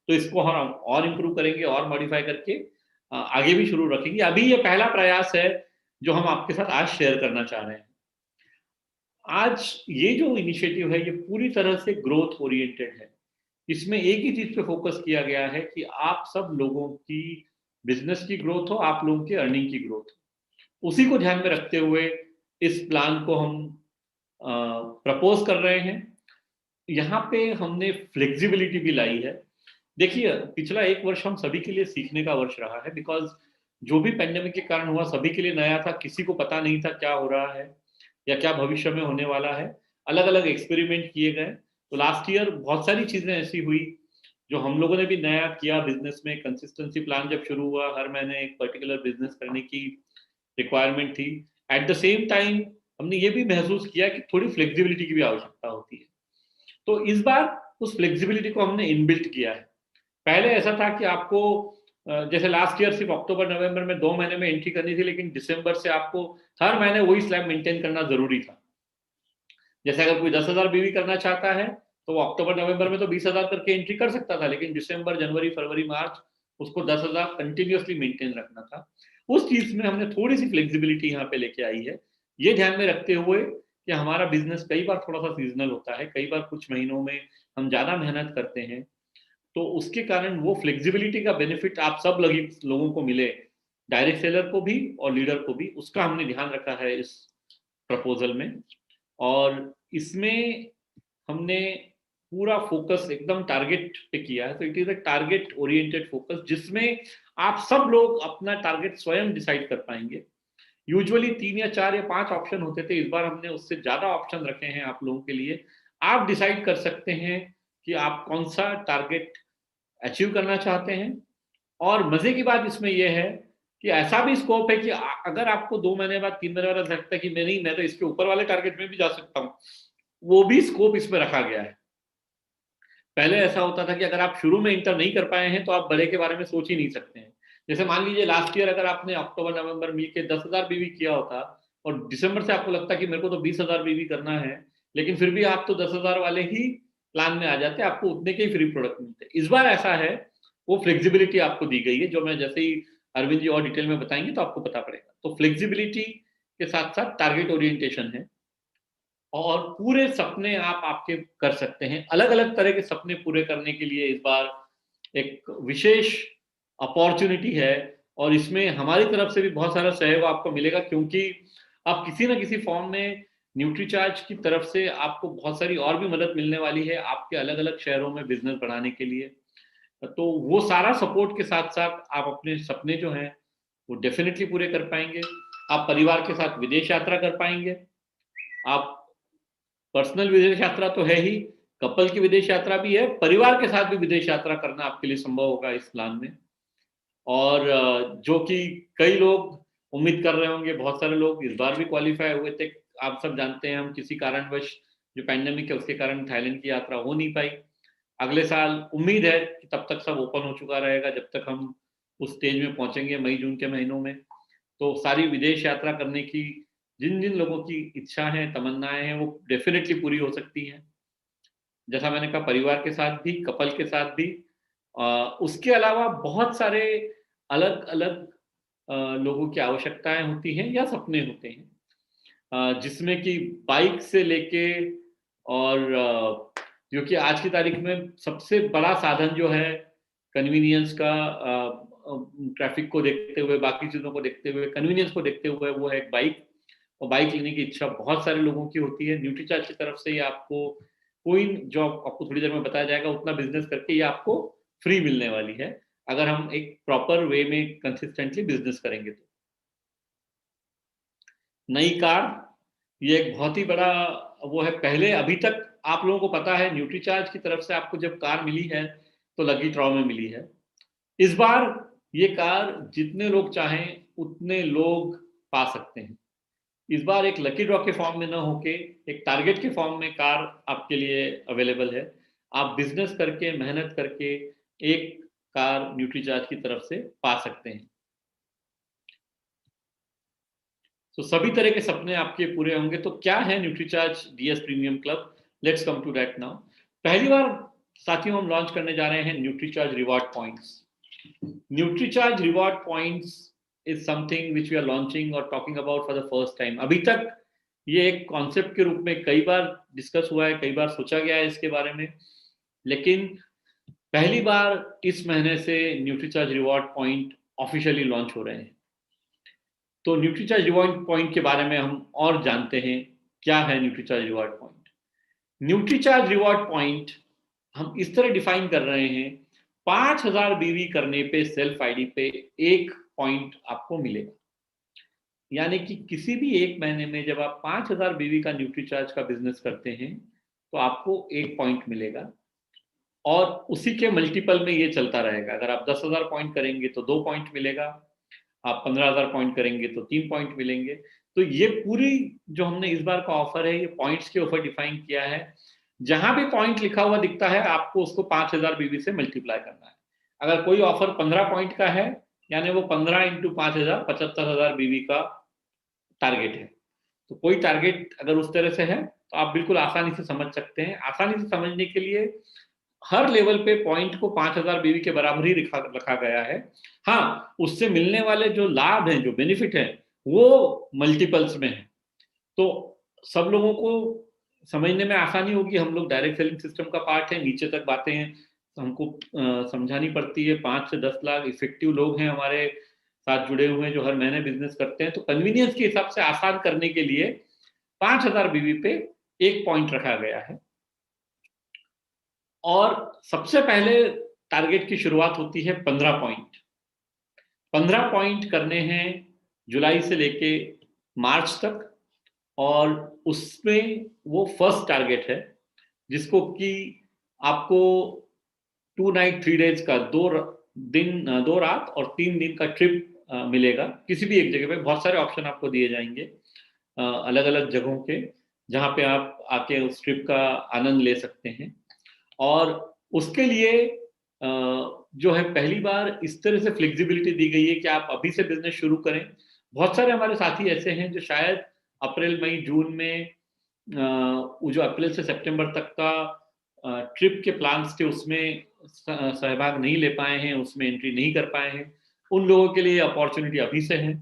तो इसको हम और इम्प्रूव करेंगे और मॉडिफाई करके आगे भी शुरू रखेंगे। अभी ये पहला प्रयास है जो हम आपके साथ आज शेयर करना चाह रहे हैं। आज ये जो इनिशिएटिव है, ये पूरी तरह से ग्रोथ ओरिएंटेड है। इसमें एक ही चीज पे फोकस किया गया है कि आप सब लोगों की बिजनेस की ग्रोथ हो, आप लोगों की अर्निंग की ग्रोथ हो। उसी को ध्यान में रखते हुए इस प्लान को हम प्रपोज कर रहे हैं। यहाँ पे हमने फ्लेक्सिबिलिटी भी लाई है। देखिए, पिछला 1 वर्ष हम सभी के लिए सीखने का वर्ष रहा है, बिकॉज जो भी पेंडेमिक के कारण हुआ सभी के लिए नया था, किसी को पता नहीं था क्या हो रहा है या क्या भविष्य में होने वाला है। अलग अलग एक्सपेरिमेंट किए गए। तो लास्ट ईयर बहुत सारी चीजें ऐसी हुई जो हम लोगों ने भी नया किया बिजनेस में। कंसिस्टेंसी प्लान जब शुरू हुआ, हर महीने एक पर्टिकुलर बिजनेस करने की रिक्वायरमेंट थी। एट द सेम टाइम हमने ये भी महसूस किया कि थोड़ी फ्लेक्सिबिलिटी की भी आवश्यकता होती है। तो इस बार उस फ्लेक्सिबिलिटी को हमने इनबिल्ट किया है। पहले ऐसा था कि आपको जैसे लास्ट ईयर सिर्फ अक्टूबर नवंबर में 2 महीने में एंट्री करनी थी, लेकिन दिसंबर से आपको हर महीने वही स्लैब मेंटेन करना जरूरी था। जैसे अगर कोई 10,000 बीवी करना चाहता है तो वो अक्टूबर नवंबर में तो 20,000 करके एंट्री कर सकता था, लेकिन दिसंबर, जनवरी, फरवरी, मार्च उसको 10,000 कंटिन्यूअसली मेंटेन रखना था। उस चीज में हमने थोड़ी सी फ्लेक्सिबिलिटी यहाँ पे लेके आई है, ये ध्यान में रखते हुए कि हमारा बिजनेस कई बार थोड़ा सा सीजनल होता है, कई बार कुछ महीनों में हम ज्यादा मेहनत करते हैं, तो उसके कारण वो फ्लेक्सिबिलिटी का बेनिफिट आप सब लोगों को मिले, डायरेक्ट सेलर को भी और लीडर को भी, उसका हमने ध्यान रखा है इस प्रपोजल में। और इसमें हमने पूरा फोकस एकदम टारगेट पे किया है। तो it is a target oriented focus, जिसमें आप सब लोग अपना टारगेट स्वयं डिसाइड कर पाएंगे। यूजुअली 3 या 4 या 5 ऑप्शन होते थे, इस बार हमने उससे ज्यादा ऑप्शन रखे हैं आप लोगों के लिए। आप डिसाइड कर सकते हैं कि आप कौन सा टारगेट अचीव करना चाहते हैं। और मजे की बात इसमें यह है कि ऐसा भी स्कोप है कि अगर आपको 2 महीने बाद 3 महीने बाद लगता है कि मैं तो इसके ऊपर वाले टारगेट में भी जा सकता हूँ, वो भी स्कोप इसमें रखा गया है। पहले ऐसा होता था कि अगर आप शुरू में इंटर नहीं कर पाए हैं तो आप बड़े के बारे में सोच ही नहीं सकते हैं। जैसे मान लीजिए लास्ट ईयर अगर आपने अक्टूबर नवंबर मिलके 10,000 बीवी किया होता और दिसंबर से आपको लगता कि मेरे को तो 20,000 बीवी करना है, लेकिन फिर भी आप तो 10,000 वाले ही प्लान में आ जाते, आपको उतने के ही फ्री प्रोडक्ट मिलते। इस बार ऐसा है, वो फ्लेक्सिबिलिटी आपको दी गई है, जो मैं जैसे ही अरविंद जी और डिटेल में बताएंगे तो आपको पता पड़ेगा। तो फ्लेक्सिबिलिटी के साथ साथ टारगेट ओरिएंटेशन है और पूरे सपने आप आपके कर सकते हैं। अलग अलग तरह के सपने पूरे करने के लिए इस बार एक विशेष अपॉर्चुनिटी है और इसमें हमारी तरफ से भी बहुत सारा सहयोग आपको मिलेगा, क्योंकि आप किसी ना किसी फॉर्म में न्यूट्रीचार्ज की तरफ से आपको बहुत सारी और भी मदद मिलने वाली है आपके अलग अलग शहरों में बिजनेस बढ़ाने के लिए। तो वो सारा सपोर्ट के साथ साथ आप अपने सपने जो हैं वो डेफिनेटली पूरे कर पाएंगे। आप परिवार के साथ विदेश यात्रा कर पाएंगे, आप पर्सनल विदेश यात्रा तो है ही, कपल की विदेश यात्रा भी है, परिवार के साथ भी विदेश यात्रा करना आपके लिए संभव होगा इस प्लान में। और जो कि कई लोग उम्मीद कर रहे होंगे, बहुत सारे लोग इस बार भी क्वालिफाई हुए थे। आप सब जानते हैं हम किसी कारणवश जो पैंडेमिक है उसके कारण थाईलैंड की यात्रा हो नहीं पाई। अगले साल उम्मीद है कि तब तक सब ओपन हो चुका रहेगा, जब तक हम उस स्टेज में पहुंचेंगे मई जून के महीनों में। तो सारी विदेश यात्रा करने की जिन जिन लोगों की इच्छा है, तमन्नाएं हैं, वो डेफिनेटली पूरी हो सकती हैं। जैसा मैंने कहा, परिवार के साथ भी, कपल के साथ भी। उसके अलावा बहुत सारे अलग अलग लोगों की आवश्यकताएं होती हैं या सपने होते हैं, जिसमें कि बाइक से लेके और जो कि आज की तारीख में सबसे बड़ा साधन जो है कन्वीनियंस का, ट्रैफिक को देखते हुए, बाकी चीज़ों को देखते हुए, कन्वीनियंस को देखते हुए, वो है एक बाइक। और बाइक लेने की इच्छा बहुत सारे लोगों की होती है। न्यूट्रीचार्ज की तरफ से ये आपको कोई, जो आपको थोड़ी देर में बताया जाएगा, उतना बिजनेस करके ये आपको फ्री मिलने वाली है, अगर हम एक प्रॉपर वे में कंसिस्टेंटली बिजनेस करेंगे तो। नई कार, ये एक बहुत ही बड़ा वो है। पहले अभी तक आप लोगों को पता है न्यूट्रीचार्ज की तरफ से आपको जब कार मिली है तो लकी ड्रॉ में मिली है। इस बार ये कार जितने लोग चाहें उतने लोग पा सकते हैं। इस बार एक लकी ड्रॉ के फॉर्म में ना होके एक टारगेट के फॉर्म में कार आपके लिए अवेलेबल है। आप बिजनेस करके, मेहनत करके एक कार न्यूट्रीचार्ज की तरफ से पा सकते हैं। तो सभी तरह के सपने आपके पूरे होंगे। तो क्या है Nutricharge DS premium club? Let's come to that now. पहली बार साथियों हम लॉन्च करने जा रहे हैं Nutricharge reward points. Nutricharge reward points is something which we are launching or talking about for the first time. अभी तक ये एक कॉन्सेप्ट के रूप में कई बार डिस्कस हुआ है, कई बार सोचा गया है इसके बारे में, लेकिन पहली बार इस महीने से Nutricharge reward point officially launch हो रहे हैं। तो न्यूट्रीचार्ज रिवॉर्ड पॉइंट के बारे में हम और जानते हैं। क्या है Nutricharge reward point? Nutricharge reward point हम इस तरह डिफाइन कर रहे हैं, 5,000 बीवी करने पे सेल्फ आईडी पे 1 पॉइंट आपको मिलेगा। यानी कि किसी भी एक महीने में जब आप 5,000 बीवी का न्यूट्रीचार्ज का बिजनेस करते हैं तो आपको 1 पॉइंट मिलेगा और उसी के मल्टीपल में ये चलता रहेगा। अगर आप 10,000 पॉइंट करेंगे तो 2 पॉइंट मिलेगा, आप 15,000 पॉइंट करेंगे तो 3 पॉइंट मिलेंगे। तो ये पूरी जो हमने इस बार का ऑफर है, ये पॉइंट्स के ऊपर डिफाइन किया है। जहां भी पॉइंट लिखा हुआ दिखता है आपको उसको 5,000 बीवी से मल्टीप्लाई करना है। अगर कोई ऑफर 15 पॉइंट का है, यानी वो 15 इंटू 5,000 75,000 बीवी का टारगेट है। तो कोई टारगेट अगर उस तरह से है तो आप बिल्कुल आसानी से समझ सकते हैं। आसानी से समझने के लिए हर लेवल पे पॉइंट को 5,000 बीवी के बराबर ही रखा गया है। हाँ, उससे मिलने वाले जो लाभ हैं, जो बेनिफिट है, वो मल्टीपल्स में है। तो सब लोगों को समझने में आसानी होगी। हम लोग डायरेक्ट सेलिंग सिस्टम का पार्ट है, नीचे तक बातें हैं हमको समझानी पड़ती है। 5 से 10 लाख इफेक्टिव लोग हैं हमारे साथ जुड़े हुए हैं जो हर महीने बिजनेस करते हैं। तो कन्वीनियंस के हिसाब से आसान करने के लिए 5,000 बीवी पे 1 पॉइंट रखा गया है। और सबसे पहले टारगेट की शुरुआत होती है 15 पॉइंट। 15 पॉइंट करने हैं जुलाई से लेके मार्च तक, और उसमें वो फर्स्ट टारगेट है जिसको कि आपको 2 नाइट 3 डेज का 2 दिन 2 रात और 3 दिन का ट्रिप मिलेगा। किसी भी एक जगह पे बहुत सारे ऑप्शन आपको दिए जाएंगे अलग अलग जगहों के, जहाँ पे आप आके उस ट्रिप का आनंद ले सकते हैं। और उसके लिए जो है पहली बार इस तरह से फ्लेक्सिबिलिटी दी गई है कि आप अभी से बिजनेस शुरू करें। बहुत सारे हमारे साथी ऐसे हैं जो शायद अप्रैल मई जून में वो जो अप्रैल से सितंबर तक का ट्रिप के प्लान्स थे उसमें सहभाग नहीं ले पाए हैं, उसमें एंट्री नहीं कर पाए हैं। उन लोगों के लिए अपॉर्चुनिटी अभी से है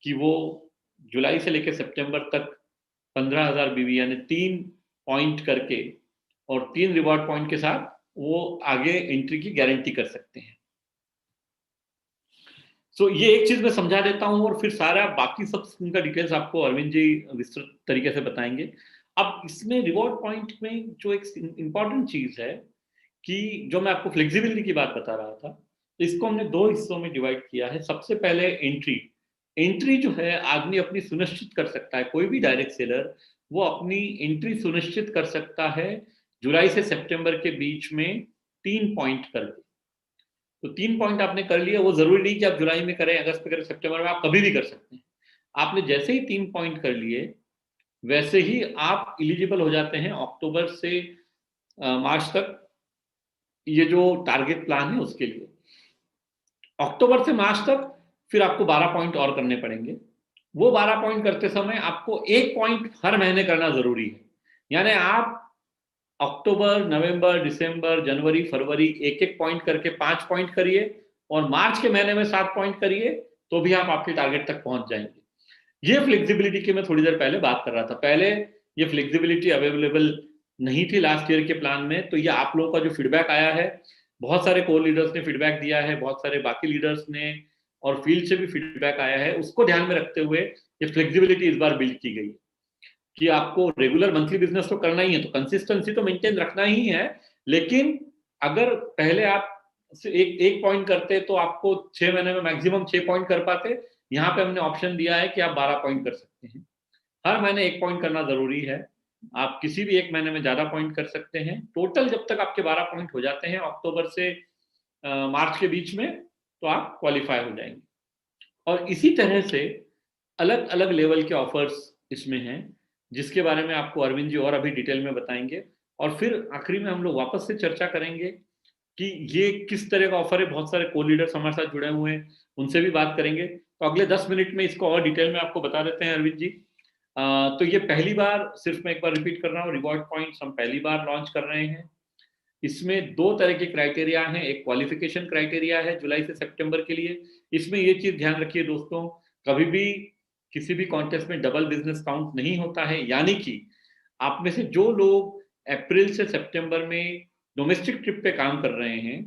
कि वो जुलाई से लेकर सितंबर तक 15,000 बीवी यानी 3 पॉइंट करके और 3 रिवॉर्ड पॉइंट के साथ वो आगे एंट्री की गारंटी कर सकते हैं। सो ये एक चीज मैं समझा देता हूं और फिर सारा बाकी सब उनका डिटेल्स आपको अरविंद जी विस्तृत तरीके से बताएंगे। अब इसमें रिवॉर्ड पॉइंट में जो एक इंपॉर्टेंट चीज है कि जो मैं आपको फ्लेक्सिबिलिटी की बात बता रहा था, इसको हमने 2 हिस्सों में डिवाइड किया है। सबसे पहले एंट्री जो है आदमी अपनी सुनिश्चित कर सकता है, कोई भी डायरेक्ट सेलर वो अपनी एंट्री सुनिश्चित कर सकता है जुलाई से सितंबर के बीच में 3 पॉइंट करके। तो 3 पॉइंट आपने कर लिया, वो जरूरी नहीं कि आप जुलाई में करें, अगस्त में करें, सितंबर में, आप कभी भी कर सकते हैं। आपने जैसे ही 3 पॉइंट कर लिए वैसे ही आप एलिजिबल हो जाते हैं अक्टूबर से मार्च तक ये जो टारगेट प्लान है उसके लिए। अक्टूबर से मार्च तक फिर आपको 12 पॉइंट और करने पड़ेंगे। वो 12 पॉइंट करते समय आपको 1 पॉइंट हर महीने करना जरूरी है। यानी आप अक्टूबर, नवंबर, दिसंबर, जनवरी, फरवरी एक एक पॉइंट करके 5 पॉइंट करिए और मार्च के महीने में 7 पॉइंट करिए, तो भी आप आपके टारगेट तक पहुंच जाएंगे। ये फ्लेक्सिबिलिटी की मैं थोड़ी देर पहले बात कर रहा था। पहले ये फ्लेक्सिबिलिटी अवेलेबल नहीं थी लास्ट ईयर के प्लान में। तो ये आप लोगों का जो फीडबैक आया है, बहुत सारे कोर लीडर्स ने फीडबैक दिया है, बहुत सारे बाकी लीडर्स ने और फील्ड से भी फीडबैक आया है, उसको ध्यान में रखते हुए ये फ्लेक्सिबिलिटी इस बार बिल्ड की गई कि आपको रेगुलर मंथली बिजनेस तो करना ही है, तो कंसिस्टेंसी तो मेंटेन रखना ही है। लेकिन अगर पहले आप एक पॉइंट करते तो आपको 6 महीने में मैक्सिमम 6 पॉइंट कर पाते। यहाँ पे हमने ऑप्शन दिया है कि आप 12 पॉइंट कर सकते हैं। हर महीने 1 पॉइंट करना जरूरी है। आप किसी भी एक महीने में ज्यादा पॉइंट कर सकते हैं। टोटल जब तक आपके 12 पॉइंट हो जाते हैं अक्टूबर से मार्च के बीच में, तो आप क्वालिफाई हो जाएंगे। और इसी तरह से अलग अलग लेवल के ऑफर्स इसमें हैं, जिसके बारे में आपको अरविंद जी और अभी डिटेल में बताएंगे। और फिर आखिरी में हम लोग वापस से चर्चा करेंगे कि ये किस तरह का ऑफर है। बहुत सारे को लीडर्स हमारे साथ जुड़े हुए हैं, उनसे भी बात करेंगे। तो अगले 10 मिनट में इसको और डिटेल में आपको बता देते हैं अरविंद जी। तो ये पहली बार, सिर्फ मैं एक बार रिपीट कर रहा हूँ, रिवॉर्ड पॉइंट्स हम पहली बार लॉन्च कर रहे हैं। इसमें 2 तरह के क्राइटेरिया हैं। एक क्वालिफिकेशन क्राइटेरिया है जुलाई से सितंबर के लिए। इसमें ये चीज ध्यान रखिए दोस्तों, कभी भी किसी भी कॉन्टेस्ट में डबल बिजनेस काउंट नहीं होता है। यानी कि आप में से जो लोग अप्रैल से सितंबर में डोमेस्टिक ट्रिप पे काम कर रहे हैं,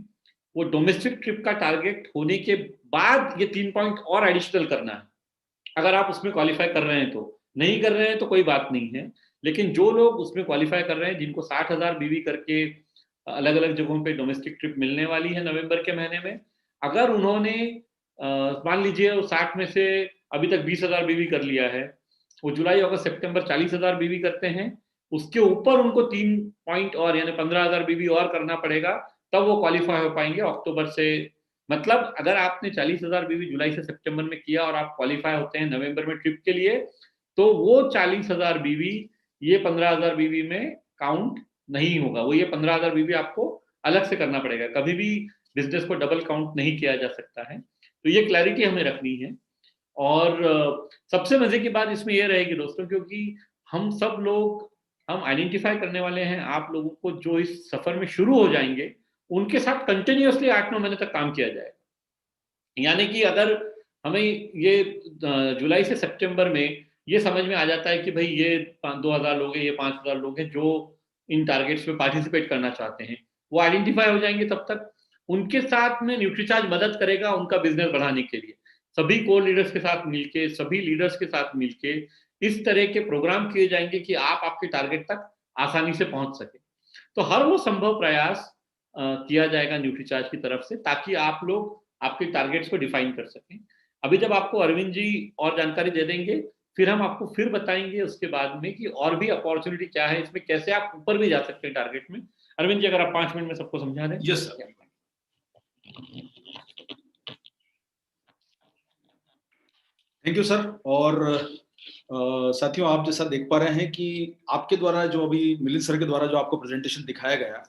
वो डोमेस्टिक ट्रिप का टारगेट होने के बाद ये 3 पॉइंट और एडिशनल करना है। अगर आप उसमें क्वालिफाई कर रहे हैं तो, नहीं कर रहे हैं तो कोई बात नहीं है। लेकिन जो लोग उसमें क्वालिफाई कर रहे हैं, जिनको 60,000 बीवी करके अलग अलग जगहों पे डोमेस्टिक ट्रिप मिलने वाली है नवंबर के महीने में, अगर उन्होंने मान लीजिए 60 में से अभी तक 20,000 बीवी कर लिया है, वो जुलाई अगस्त सितंबर 40,000 बीवी करते हैं, उसके ऊपर उनको 3 पॉइंट और यानी 15,000 बीवी और करना पड़ेगा, तब वो क्वालिफाई हो पाएंगे अक्टूबर से। मतलब अगर आपने 40,000 बीवी जुलाई से सितंबर में किया और आप क्वालिफाई होते हैं नवंबर में ट्रिप के लिए, तो वो 40,000 बीवी ये 15,000 बीवी में काउंट नहीं होगा। वो ये 15,000 बीवी आपको अलग से करना पड़ेगा। कभी भी बिजनेस को डबल काउंट नहीं किया जा सकता है। तो ये क्लैरिटी हमें रखनी है। और सबसे मजे की बात इसमें ये रहेगी दोस्तों, क्योंकि हम सब लोग हम आइडेंटिफाई करने वाले हैं आप लोगों को जो इस सफर में शुरू हो जाएंगे, उनके साथ कंटिन्यूअसली 8-9 महीने तक काम किया जाएगा। यानी कि अगर हमें ये जुलाई से सितंबर में ये समझ में आ जाता है कि भाई ये 2,000 लोग हैं, ये 5,000 लोग हैं जो इन टारगेट्स में पार्टिसिपेट करना चाहते हैं, वो आइडेंटिफाई हो जाएंगे, तब तक उनके साथ में न्यूट्रीचार्ज मदद करेगा उनका बिजनेस बढ़ाने के लिए। सभी कोर लीडर्स के साथ मिलके, सभी लीडर्स के साथ मिलके इस तरह के प्रोग्राम किए जाएंगे कि आप आपके टारगेट तक आसानी से पहुंच सके। तो हर वो संभव प्रयास किया जाएगा न्यूट्रीचार्ज की तरफ से, ताकि आप लोग आपके टारगेट्स को डिफाइन कर सकें। अभी जब आपको अरविंद जी और जानकारी दे देंगे, फिर हम आपको फिर बताएंगे उसके बाद में कि और भी अपॉर्चुनिटी क्या है इसमें, कैसे आप ऊपर भी जा सकते हैं टारगेट में। अरविंद जी, अगर आप 5 मिनट में सबको समझा दें।
Yes sir. Thank you sir. और साथियों, आप जैसा देख पा रहे हैं कि आपके द्वारा जो अभी मिलिंद सर के द्वारा जो आपको प्रेजेंटेशन दिखाया गया,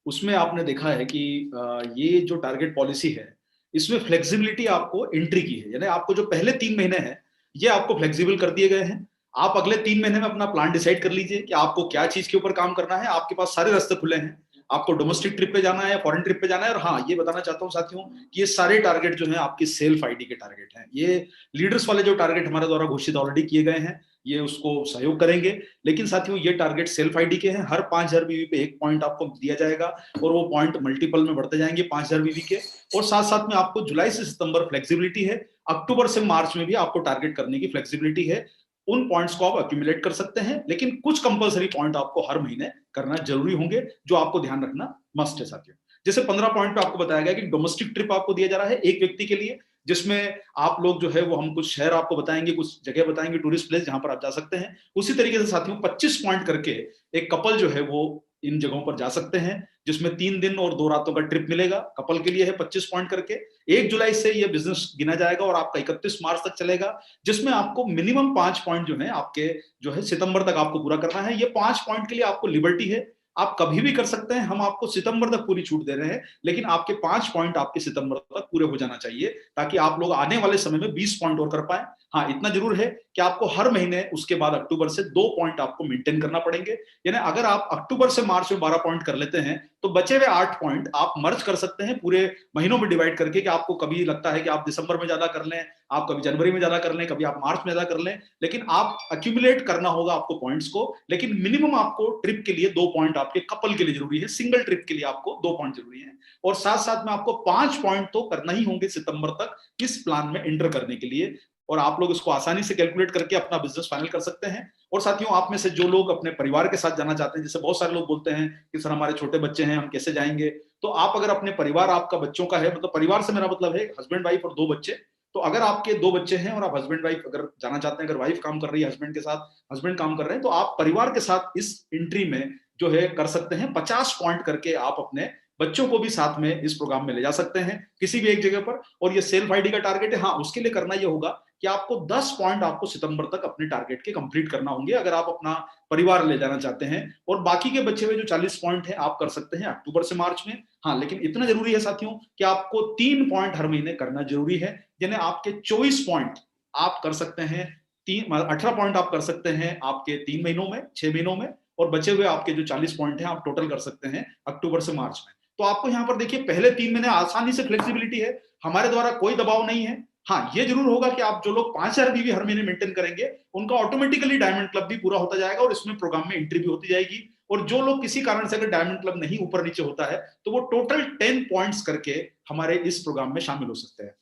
उसमें आपने देखा है कि ये जो टारगेट पॉलिसी है, इसमें फ्लेक्सिबिलिटी आपको एंट्री की है, यानी आपको जो पहले 3 महीने हैं ये आपको फ्लेक्सिबल कर दिए गए हैं। आप अगले 3 महीने में अपना प्लान डिसाइड कर लीजिए कि आपको क्या चीज के ऊपर काम करना है। आपके पास सारे रास्ते खुले हैं, आपको डोमेस्टिक ट्रिप पे जाना है, फॉरेन ट्रिप पे जाना है। और हाँ, ये बताना चाहता हूँ साथियों कि ये सारे टारगेट जो हैं आपकी सेल्फ आईडी के टारगेट हैं। ये लीडर्स वाले जो टारगेट हमारे द्वारा घोषित ऑलरेडी किए गए हैं, ये उसको सहयोग करेंगे। लेकिन साथियों, ये टारगेट सेल्फ आईडी के हैं। हर 5000 बीवी पे 1 पॉइंट आपको दिया जाएगा और वो पॉइंट मल्टीपल में बढ़ते जाएंगे 5000 बीवी के। और साथ साथ में आपको जुलाई से सितंबर फ्लेक्सिबिलिटी है, अक्टूबर से मार्च में भी आपको टारगेट करने की फ्लेक्सिबिलिटी है। उन पॉइंट्स को आप अक्यूमुलेट कर सकते हैं, लेकिन कुछ कंपलसरी पॉइंट आपको हर महीने करना जरूरी होंगे, जो आपको ध्यान रखना मस्ट है साथियों। जैसे 15 पॉइंट पे आपको बताया गया कि डोमेस्टिक ट्रिप आपको दिया जा रहा है एक व्यक्ति के लिए, जिसमें आप लोग जो है वो हम कुछ शहर आपको बताएंगे, कुछ जगह बताएंगे, टूरिस्ट प्लेस जहां पर आप जा सकते हैं। उसी तरीके से साथियों 25 पॉइंट करके एक कपल जो है वो इन जगहों पर जा सकते हैं, जिसमें 3 दिन और 2 रातों का ट्रिप मिलेगा। कपल के लिए है 25 पॉइंट करके। 1 जुलाई से ये बिजनेस गिना जाएगा और आपका 31 मार्च तक चलेगा, जिसमें आपको मिनिमम 5 पॉइंट जो है आपके जो है सितंबर तक आपको पूरा करना है। ये 5 पॉइंट के लिए आपको लिबर्टी है, आप कभी भी कर सकते हैं। हम आपको सितंबर तक पूरी छूट दे रहे हैं, लेकिन आपके 5 पॉइंट आपके सितंबर तक पूरे हो जाना चाहिए, ताकि आप लोग आने वाले समय में 20 पॉइंट और कर पाए। हाँ, इतना जरूर है कि आपको हर महीने उसके बाद अक्टूबर से 2 पॉइंट आपको मेंटेन करना पड़ेंगे। यानी अगर आप अक्टूबर से मार्च में 12 पॉइंट कर लेते हैं, तो बचे हुए 8 पॉइंट आप मर्ज कर सकते हैं पूरे महीनों में डिवाइड करके, कि आपको कभी लगता है कि आप दिसंबर में ज्यादा कर लें, आप कभी जनवरी में ज्यादा कर लें, कभी आप मार्च में ज्यादा कर लें, लेकिन आप अक्यूमुलेट करना होगा आपको पॉइंट्स को। लेकिन मिनिमम आपको ट्रिप के लिए 2 पॉइंट आपके कपल के लिए जरूरी है, सिंगल ट्रिप के लिए आपको 2 पॉइंट जरूरी है। और साथ साथ में आपको 5 पॉइंट तो करना ही होंगे सितंबर तक इस प्लान में एंटर करने के लिए। और आप लोग इसको आसानी से कैलकुलेट करके अपना बिजनेस फाइनल कर सकते हैं। और साथियों, आप में से जो लोग अपने परिवार के साथ जाना चाहते हैं, जैसे बहुत सारे लोग बोलते हैं कि सर हमारे छोटे बच्चे हैं, हम कैसे जाएंगे, तो आप अगर अपने परिवार आपका बच्चों का है, मतलब परिवार से मेरा मतलब है हस्बैंड वाइफ और 2 बच्चे, तो अगर आपके 2 बच्चे हैं और आप हस्बैंड वाइफ अगर जाना चाहते हैं, अगर वाइफ काम कर रही है हस्बैंड के साथ, हस्बैंड काम कर रहे हैं, तो आप परिवार के साथ इस एंट्री में जो है कर सकते हैं। 50 पॉइंट करके आप अपने बच्चों को भी साथ में इस प्रोग्राम में ले जा सकते हैं किसी भी एक जगह पर। और ये सेल्फ आईडी का टारगेट है। हाँ, उसके लिए करना ये होगा कि आपको 10 पॉइंट आपको सितंबर तक अपने टारगेट के कंप्लीट करना होंगे, अगर आप अपना परिवार ले जाना चाहते हैं। और बाकी के बचे हुए जो 40 पॉइंट है आप कर सकते हैं अक्टूबर से मार्च में। हाँ, लेकिन इतना जरूरी है साथियों कि आपको 3 पॉइंट हर महीने करना जरूरी है। यानी आपके 24 पॉइंट आप कर सकते हैं, 18 पॉइंट आप कर सकते हैं आपके 3 महीनों में, 6 महीनों में। और बचे हुए आपके जो 40 पॉइंट हैं आप टोटल कर सकते हैं अक्टूबर से मार्च में। तो आपको यहाँ पर देखिए पहले 3 महीने आसानी से फ्लेक्सिबिलिटी है, हमारे द्वारा कोई दबाव नहीं है। हाँ, ये जरूर होगा कि आप जो लोग 5000 बीवी हर महीने मेंटेन करेंगे, उनका ऑटोमेटिकली डायमंड क्लब भी पूरा होता जाएगा और इसमें प्रोग्राम में एंट्री भी होती जाएगी। और जो लोग किसी कारण से अगर डायमंड क्लब नहीं ऊपर नीचे होता है, तो वो टोटल 10 पॉइंट्स करके हमारे इस प्रोग्राम में शामिल हो सकते हैं।